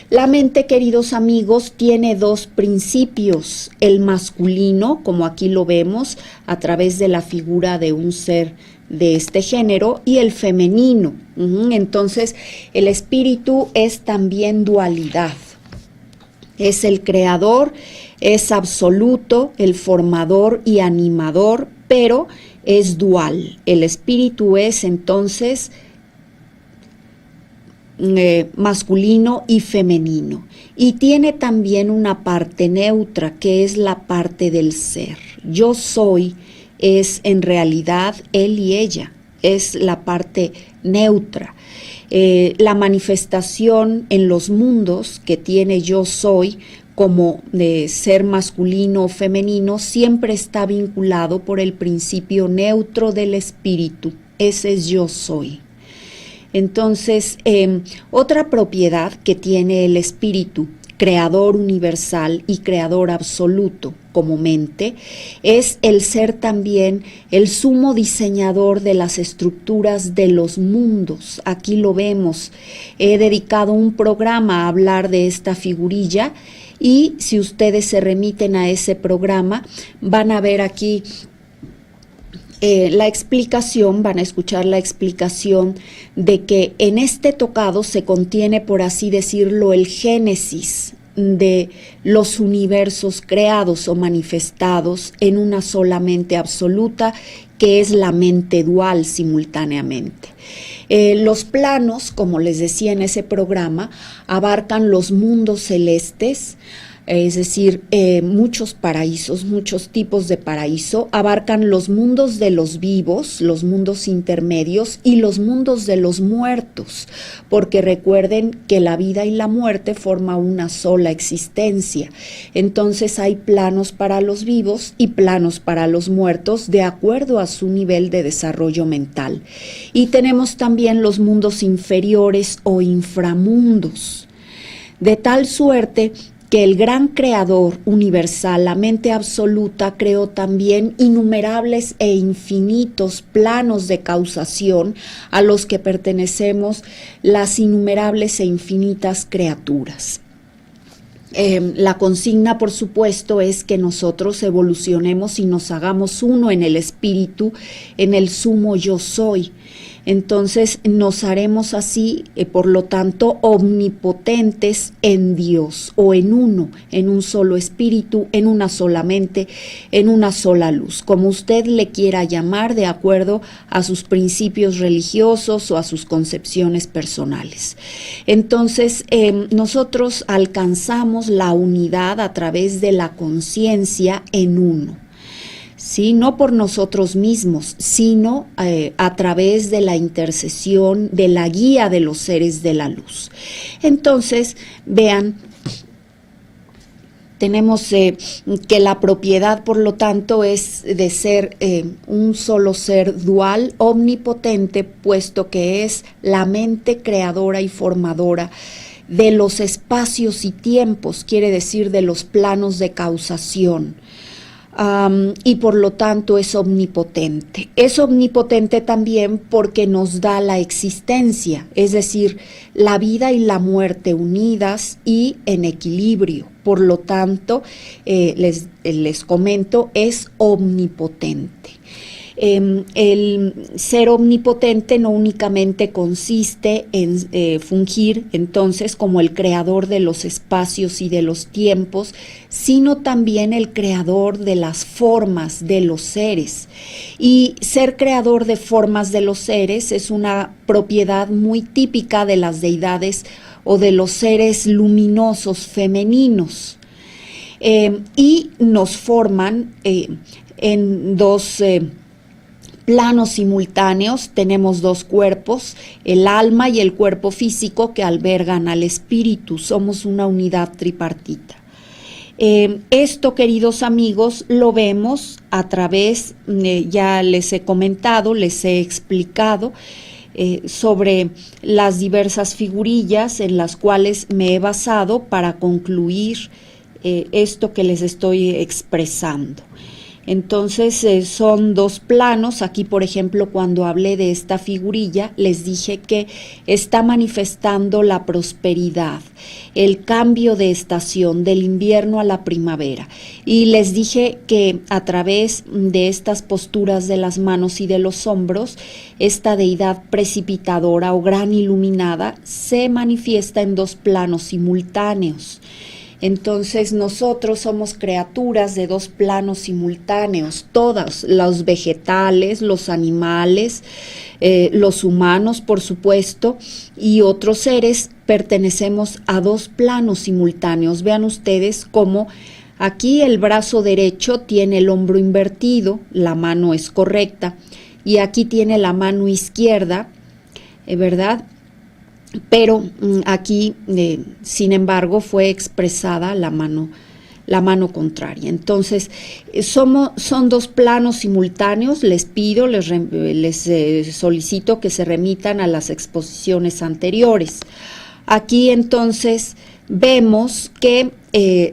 La mente, queridos amigos, tiene dos principios. El masculino, como aquí lo vemos, a través de la figura de un ser de este género, y el femenino. Entonces, el espíritu es también dualidad. Es el creador, es absoluto, el formador y animador, pero es dual. El espíritu es entonces masculino y femenino. Y tiene también una parte neutra, que es la parte del ser. Yo soy es en realidad él y ella, es la parte neutra. La manifestación en los mundos que tiene yo soy como de ser masculino o femenino siempre está vinculado por el principio neutro del espíritu. Ese es yo soy. Entonces, otra propiedad que tiene el espíritu, creador universal y creador absoluto como mente, es el ser también el sumo diseñador de las estructuras de los mundos. Aquí lo vemos. He dedicado un programa a hablar de esta figurilla y si ustedes se remiten a ese programa van a ver aquí la explicación, van a escuchar la explicación de que en este tocado se contiene, por así decirlo, el génesis de los universos creados o manifestados en una sola mente absoluta, que es la mente dual simultáneamente. Los planos, como les decía en ese programa, abarcan los mundos celestes, es decir, muchos paraísos, muchos tipos de paraíso, abarcan los mundos de los vivos, los mundos intermedios y los mundos de los muertos, porque recuerden que la vida y la muerte forman una sola existencia. Entonces hay planos para los vivos y planos para los muertos de acuerdo a su nivel de desarrollo mental. Y tenemos también los mundos inferiores o inframundos, de tal suerte que el gran creador universal, la mente absoluta, creó también innumerables e infinitos planos de causación a los que pertenecemos las innumerables e infinitas criaturas. La consigna, por supuesto, es que nosotros evolucionemos y nos hagamos uno en el espíritu, en el sumo yo soy. Entonces nos haremos así, por lo tanto, omnipotentes en Dios o en uno, en un solo espíritu, en una sola mente, en una sola luz, como usted le quiera llamar de acuerdo a sus principios religiosos o a sus concepciones personales. Entonces nosotros alcanzamos la unidad a través de la conciencia en uno. Sí, no por nosotros mismos, sino a través de la intercesión, de la guía de los seres de la luz. Entonces, vean, tenemos que la propiedad, por lo tanto, es de ser un solo ser dual, omnipotente, puesto que es la mente creadora y formadora de los espacios y tiempos, quiere decir de los planos de causación. Y por lo tanto es omnipotente. Es omnipotente también porque nos da la existencia, es decir, la vida y la muerte unidas y en equilibrio. Por lo tanto, les comento, es omnipotente. El ser omnipotente no únicamente consiste en fungir entonces como el creador de los espacios y de los tiempos, sino también el creador de las formas de los seres. Y ser creador de formas de los seres es una propiedad muy típica de las deidades o de los seres luminosos femeninos. Y nos forman en dos planos simultáneos. Tenemos dos cuerpos, el alma y el cuerpo físico, que albergan al espíritu. Somos una unidad tripartita. Esto, queridos amigos, lo vemos a través, ya les he comentado, les he explicado sobre las diversas figurillas en las cuales me he basado para concluir esto que les estoy expresando. Entonces son dos planos. Aquí, por ejemplo, cuando hablé de esta figurilla, les dije que está manifestando la prosperidad, el cambio de estación del invierno a la primavera. Y les dije que a través de estas posturas de las manos y de los hombros, esta deidad precipitadora o gran iluminada se manifiesta en dos planos simultáneos. Entonces nosotros somos criaturas de dos planos simultáneos, todos, los vegetales, los animales, los humanos, por supuesto, y otros seres pertenecemos a dos planos simultáneos. Vean ustedes cómo aquí el brazo derecho tiene el hombro invertido, la mano es correcta, y aquí tiene la mano izquierda, ¿verdad? Pero aquí, sin embargo, fue expresada la mano contraria. Entonces, son dos planos simultáneos. Les pido, les solicito que se remitan a las exposiciones anteriores. Aquí, entonces, vemos que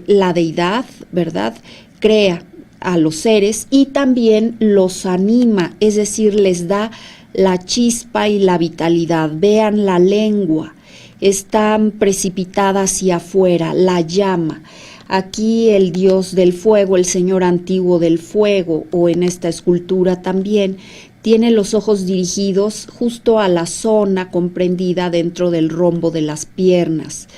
la deidad, ¿verdad?, crea a los seres y también los anima, es decir, les da la chispa y la vitalidad. Vean la lengua, está precipitada hacia afuera, la llama. Aquí el dios del fuego, el señor antiguo del fuego, o en esta escultura también, tiene los ojos dirigidos justo a la zona comprendida dentro del rombo de las piernas.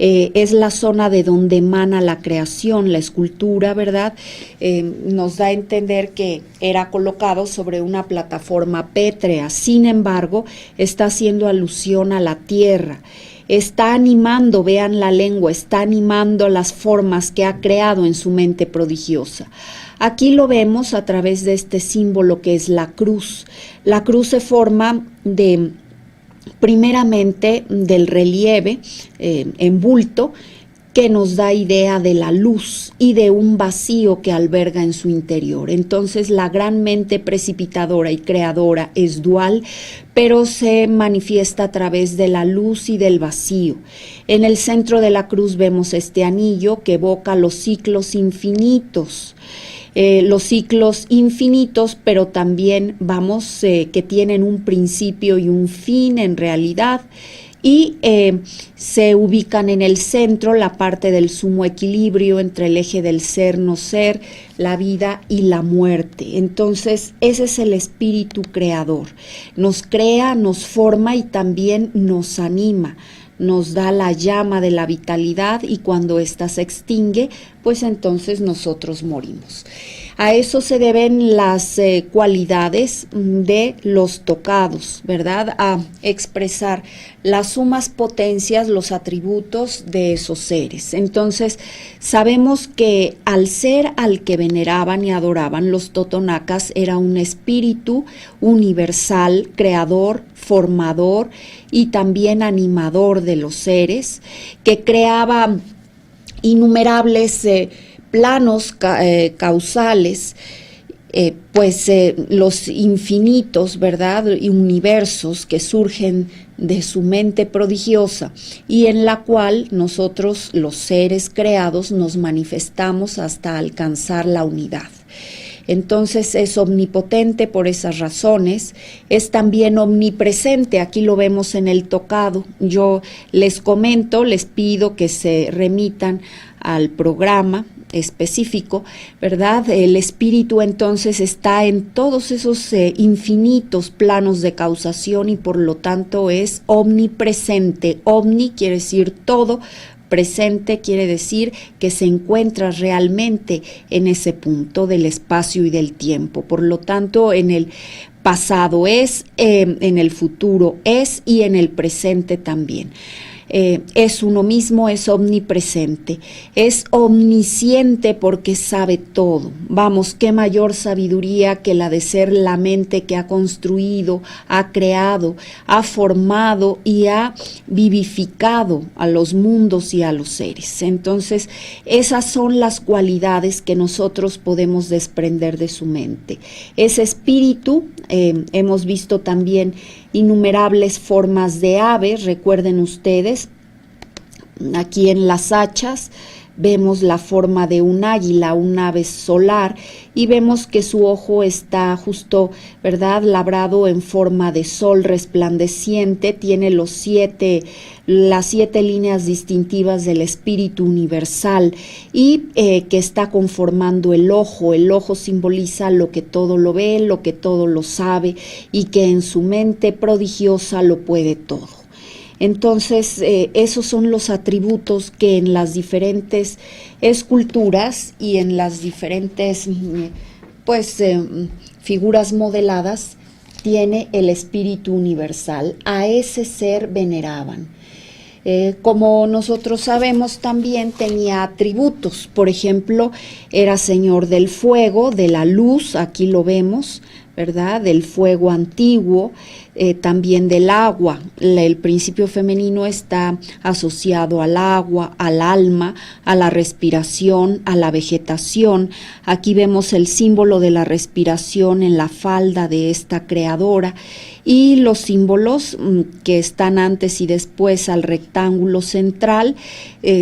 Es la zona de donde emana la creación, la escultura, ¿verdad? Nos da a entender que era colocado sobre una plataforma pétrea. Sin embargo, está haciendo alusión a la tierra. Está animando, vean la lengua, está animando las formas que ha creado en su mente prodigiosa. Aquí lo vemos a través de este símbolo que es la cruz. La cruz se forma primeramente del relieve en bulto, que nos da idea de la luz y de un vacío que alberga en su interior. Entonces la gran mente precipitadora y creadora es dual, pero se manifiesta a través de la luz y del vacío. En el centro de la cruz vemos este anillo que evoca los ciclos infinitos. Pero también que tienen un principio y un fin en realidad, y se ubican en el centro, la parte del sumo equilibrio entre el eje del ser-no ser, la vida y la muerte. Entonces ese es el espíritu creador, nos crea, nos forma y también nos anima, nos da la llama de la vitalidad, y cuando ésta se extingue, pues entonces nosotros morimos. A eso se deben las cualidades de los tocados, ¿verdad? A expresar las sumas potencias, los atributos de esos seres. Entonces, sabemos que al ser al que veneraban y adoraban los totonacas era un espíritu universal, creador, formador y también animador de los seres, que creaba innumerables planos causales, los infinitos, ¿verdad?, y universos que surgen de su mente prodigiosa, y en la cual nosotros, los seres creados, nos manifestamos hasta alcanzar la unidad. Entonces es omnipotente por esas razones, es también omnipresente, aquí lo vemos en el tocado. Yo les comento, les pido que se remitan al programa específico, ¿verdad? El espíritu entonces está en todos esos infinitos planos de causación y por lo tanto es omnipresente. Omni quiere decir todo, presente quiere decir que se encuentra realmente en ese punto del espacio y del tiempo. Por lo tanto, en el pasado es, en el futuro es y en el presente también. Es uno mismo, es omnipresente, es omnisciente porque sabe todo. Vamos, qué mayor sabiduría que la de ser la mente que ha construido, ha creado, ha formado y ha vivificado a los mundos y a los seres. Entonces, esas son las cualidades que nosotros podemos desprender de su mente. Ese espíritu, hemos visto también innumerables formas de aves, recuerden ustedes, aquí en las hachas vemos la forma de un águila, un ave solar, y vemos que su ojo está justo, ¿verdad?, labrado en forma de sol resplandeciente, tiene las 7 líneas distintivas del espíritu universal y que está conformando el ojo. El ojo simboliza lo que todo lo ve, lo que todo lo sabe y que en su mente prodigiosa lo puede todo. Entonces, esos son los atributos que en las diferentes esculturas y en las diferentes figuras modeladas tiene el espíritu universal. A ese ser veneraban. Como nosotros sabemos, también tenía atributos. Por ejemplo, era señor del fuego, de la luz, aquí lo vemos, ¿verdad? Del fuego antiguo, también del agua. El principio femenino está asociado al agua, al alma, a la respiración, a la vegetación. Aquí vemos el símbolo de la respiración en la falda de esta creadora, y los símbolos que están antes y después al rectángulo central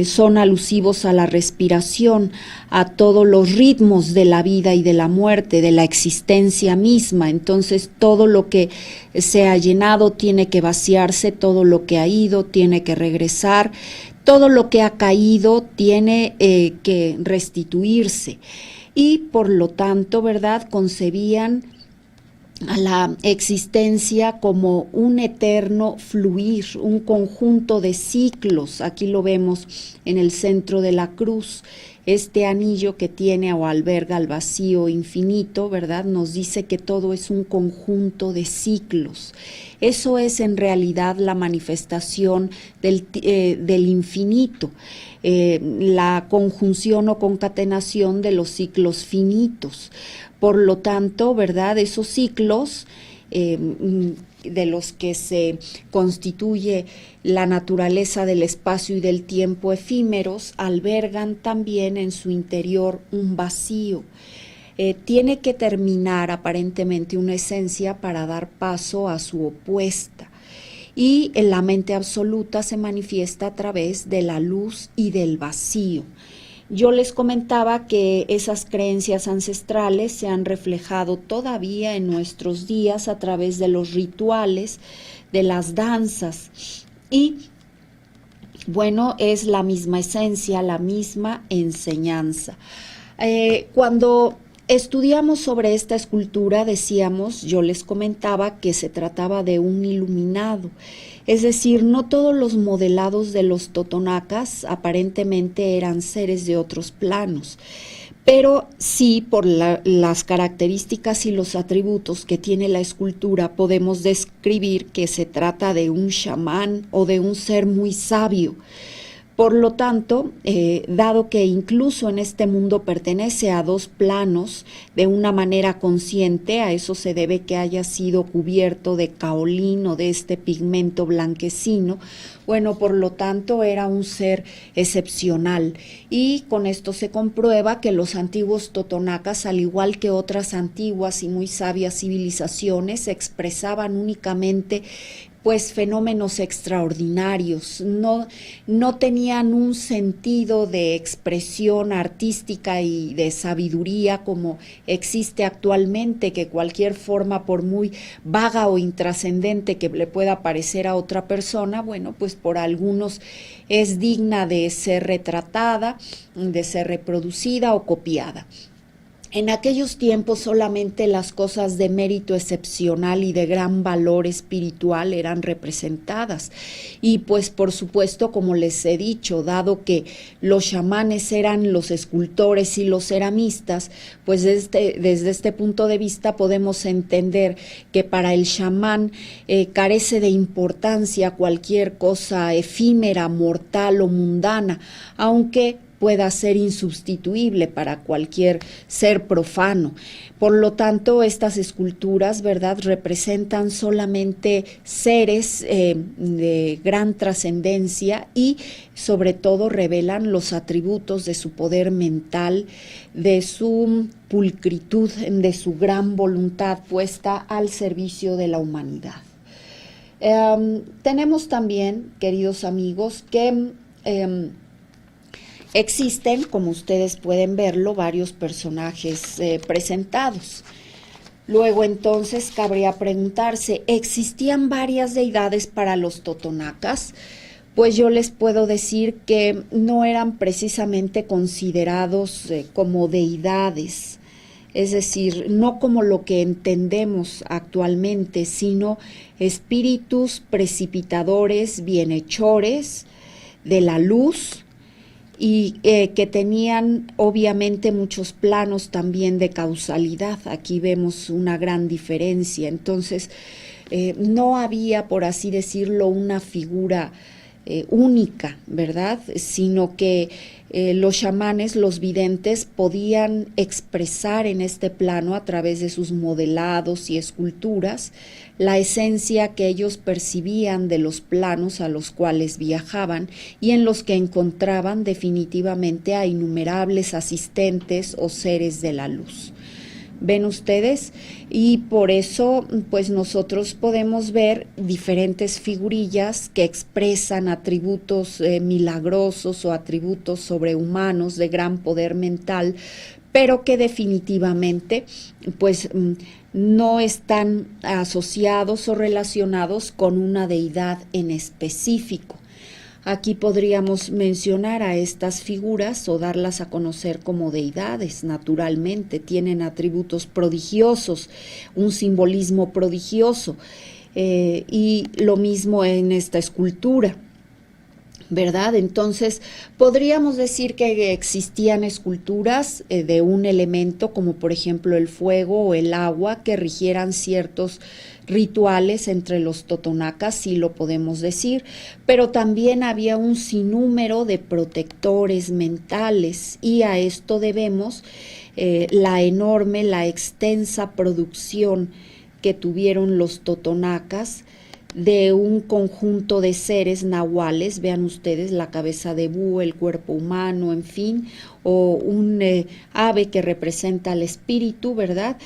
son alusivos a la respiración, a todos los ritmos de la vida y de la muerte, de la existencia misma. Entonces, todo lo que se ha llenado tiene que vaciarse, todo lo que ha ido tiene que regresar, todo lo que ha caído tiene que restituirse. Y por lo tanto, ¿verdad?, concebían a la existencia como un eterno fluir, un conjunto de ciclos. Aquí lo vemos en el centro de la cruz. Este anillo que tiene o alberga el vacío infinito, ¿verdad?, nos dice que todo es un conjunto de ciclos. Eso es en realidad la manifestación del infinito, la conjunción o concatenación de los ciclos finitos. Por lo tanto, ¿verdad?, esos ciclos de los que se constituye la naturaleza del espacio y del tiempo efímeros, albergan también en su interior un vacío. Tiene que terminar aparentemente una esencia para dar paso a su opuesta. Y en la mente absoluta se manifiesta a través de la luz y del vacío. Yo les comentaba que esas creencias ancestrales se han reflejado todavía en nuestros días a través de los rituales, de las danzas, y bueno, es la misma esencia, la misma enseñanza. Cuando estudiamos sobre esta escultura, decíamos, yo les comentaba que se trataba de un iluminado. Es decir, no todos los modelados de los totonacas aparentemente eran seres de otros planos, pero sí por las características y los atributos que tiene la escultura podemos describir que se trata de un chamán o de un ser muy sabio. Por lo tanto, dado que incluso en este mundo pertenece a dos planos de una manera consciente, a eso se debe que haya sido cubierto de caolín o de este pigmento blanquecino, bueno, por lo tanto era un ser excepcional, y con esto se comprueba que los antiguos totonacas, al igual que otras antiguas y muy sabias civilizaciones, expresaban únicamente fenómenos extraordinarios, no tenían un sentido de expresión artística y de sabiduría como existe actualmente, que cualquier forma, por muy vaga o intrascendente que le pueda parecer a otra persona, bueno, pues por algunos es digna de ser retratada, de ser reproducida o copiada. En aquellos tiempos solamente las cosas de mérito excepcional y de gran valor espiritual eran representadas, y pues por supuesto, como les he dicho, dado que los chamanes eran los escultores y los ceramistas, pues desde este punto de vista podemos entender que para el chamán carece de importancia cualquier cosa efímera, mortal o mundana, aunque pueda ser insubstituible para cualquier ser profano. Por lo tanto, estas esculturas, ¿verdad?, representan solamente seres de gran trascendencia, y sobre todo revelan los atributos de su poder mental, de su pulcritud, de su gran voluntad puesta al servicio de la humanidad. Tenemos también, queridos amigos, que existen, como ustedes pueden verlo, varios personajes presentados. Luego entonces cabría preguntarse, ¿existían varias deidades para los totonacas? Pues yo les puedo decir que no eran precisamente considerados como deidades. es decir, no como lo que entendemos actualmente, sino espíritus precipitadores, bienhechores de la luz, y que tenían obviamente muchos planos también de causalidad. Aquí vemos una gran diferencia. Entonces, no había, por así decirlo, una figura única, ¿verdad? Sino que los chamanes, los videntes, podían expresar en este plano a través de sus modelados y esculturas la esencia que ellos percibían de los planos a los cuales viajaban y en los que encontraban definitivamente a innumerables asistentes o seres de la luz. ¿Ven ustedes? Y por eso, pues nosotros podemos ver diferentes figurillas que expresan atributos milagrosos o atributos sobrehumanos de gran poder mental, pero que definitivamente, pues, no están asociados o relacionados con una deidad en específico. Aquí podríamos mencionar a estas figuras o darlas a conocer como deidades, naturalmente, tienen atributos prodigiosos, un simbolismo prodigioso, y lo mismo en esta escultura, ¿verdad? Entonces, podríamos decir que existían esculturas de un elemento, como por ejemplo el fuego o el agua, que rigieran ciertos rituales entre los totonacas, sí lo podemos decir, pero también había un sinnúmero de protectores mentales, y a esto debemos la enorme, la extensa producción que tuvieron los totonacas de un conjunto de seres nahuales. Vean ustedes la cabeza de búho, el cuerpo humano, en fin, o un ave que representa al espíritu, ¿verdad?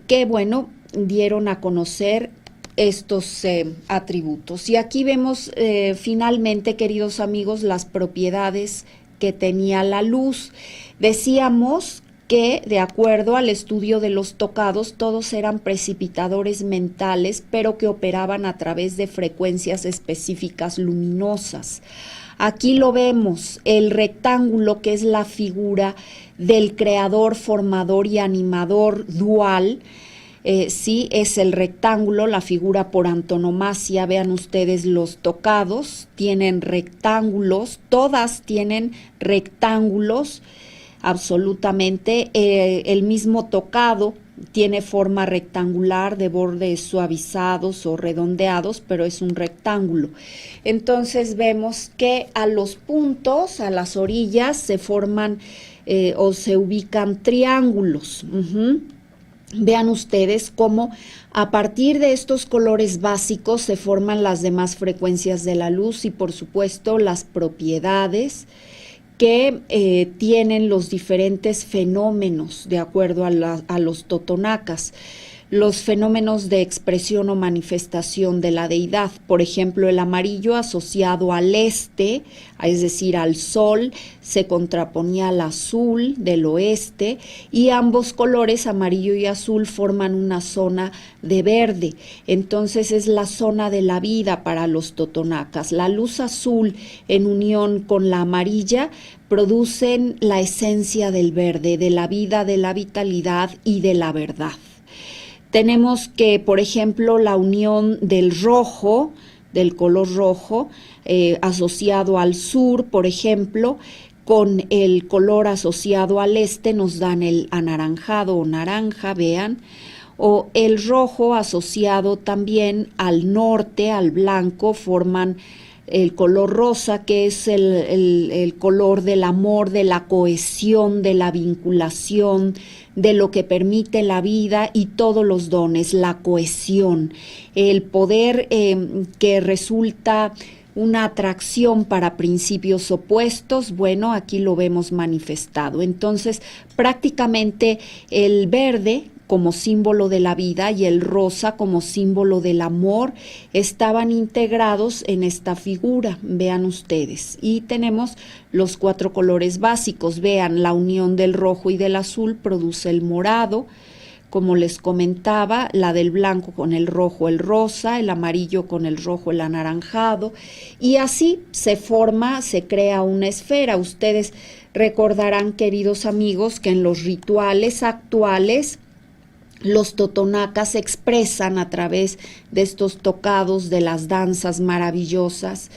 Que bueno, dieron a conocer estos atributos. Y aquí vemos finalmente, queridos amigos, las propiedades que tenía la luz. Decíamos que, de acuerdo al estudio de los tocados, todos eran precipitadores mentales, pero que operaban a través de frecuencias específicas luminosas. Aquí lo vemos, el rectángulo, que es la figura del creador, formador y animador dual. Sí, es el rectángulo, la figura por antonomasia. Vean ustedes los tocados, tienen rectángulos, todas tienen rectángulos, absolutamente. El mismo tocado tiene forma rectangular de bordes suavizados o redondeados, pero es un rectángulo. Entonces vemos que a los puntos, a las orillas, se forman o se ubican triángulos. Vean ustedes cómo a partir de estos colores básicos se forman las demás frecuencias de la luz y, por supuesto, las propiedades que tienen los diferentes fenómenos de acuerdo a los totonacas. Los fenómenos de expresión o manifestación de la deidad, por ejemplo, el amarillo asociado al este, es decir, al sol, se contraponía al azul del oeste, y ambos colores, amarillo y azul, forman una zona de verde. Entonces es la zona de la vida para los totonacas. La luz azul en unión con la amarilla producen la esencia del verde, de la vida, de la vitalidad y de la verdad. Tenemos que, por ejemplo, la unión del rojo, del color rojo, asociado al sur, por ejemplo, con el color asociado al este, nos dan el anaranjado o naranja, vean, o el rojo asociado también al norte, al blanco, forman el color rosa, que es el color del amor, de la cohesión, de la vinculación, de lo que permite la vida y todos los dones, la cohesión, el poder que resulta una atracción para principios opuestos. Bueno, aquí lo vemos manifestado. Entonces, prácticamente el verde como símbolo de la vida y el rosa como símbolo del amor estaban integrados en esta figura, vean ustedes. Y tenemos los 4 colores básicos, vean, la unión del rojo y del azul produce el morado, como les comentaba, la del blanco con el rojo el rosa, el amarillo con el rojo el anaranjado, y así se forma, se crea una esfera. Ustedes recordarán, queridos amigos, que en los rituales actuales los totonacas se expresan a través de estos tocados, de las danzas maravillosas,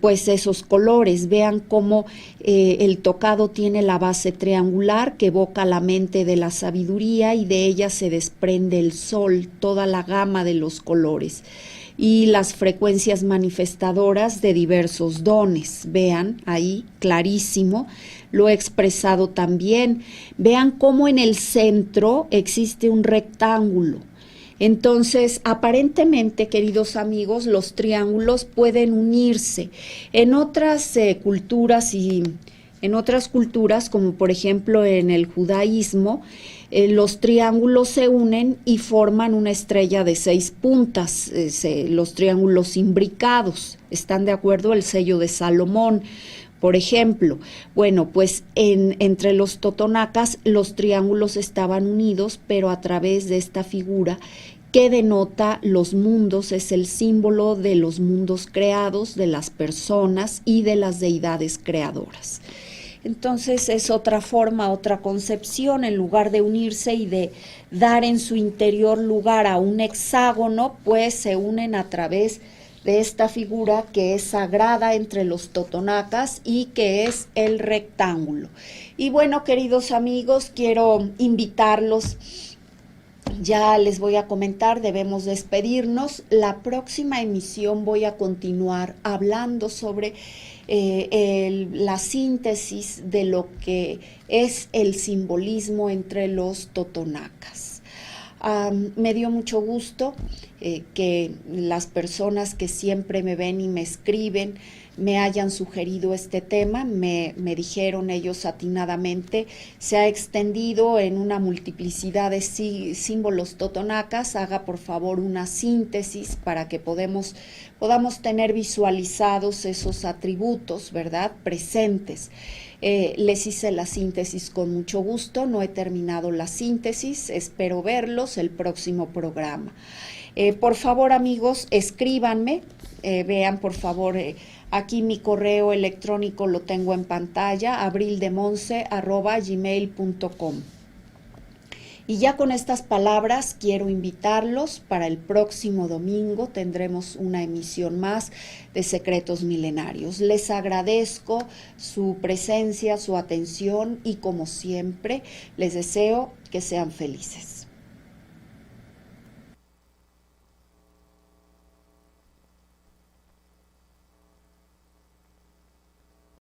pues esos colores. Vean cómo el tocado tiene la base triangular que evoca la mente de la sabiduría, y de ella se desprende el sol, toda la gama de los colores y las frecuencias manifestadoras de diversos dones. Vean ahí, clarísimo, lo he expresado también. Vean cómo en el centro existe un rectángulo. Entonces, aparentemente, queridos amigos, los triángulos pueden unirse. En otras culturas como por ejemplo en el judaísmo, los triángulos se unen y forman una estrella de 6 puntas, los triángulos imbricados. ¿Están de acuerdo? El sello de Salomón, por ejemplo. Bueno, pues entre los totonacas los triángulos estaban unidos, pero a través de esta figura que denota los mundos, es el símbolo de los mundos creados, de las personas y de las deidades creadoras. Entonces es otra forma, otra concepción. En lugar de unirse y de dar en su interior lugar a un hexágono, pues se unen a través de esta figura que es sagrada entre los totonacas y que es el rectángulo. Y bueno, queridos amigos, quiero invitarlos. Ya les voy a comentar, debemos despedirnos. La próxima emisión voy a continuar hablando sobre la síntesis de lo que es el simbolismo entre los totonacas. Me dio mucho gusto que las personas que siempre me ven y me escriben me hayan sugerido este tema. Me dijeron ellos atinadamente, se ha extendido en una multiplicidad de símbolos totonacas, haga por favor una síntesis para que podamos tener visualizados esos atributos, ¿verdad?, presentes. Les hice la síntesis con mucho gusto, no he terminado la síntesis, espero verlos el próximo programa. Por favor, amigos, escríbanme, vean por favor, aquí mi correo electrónico lo tengo en pantalla, abrildemonse@gmail.com. Y ya con estas palabras quiero invitarlos para el próximo domingo. Tendremos una emisión más de Secretos Milenarios. Les agradezco su presencia, su atención y como siempre les deseo que sean felices.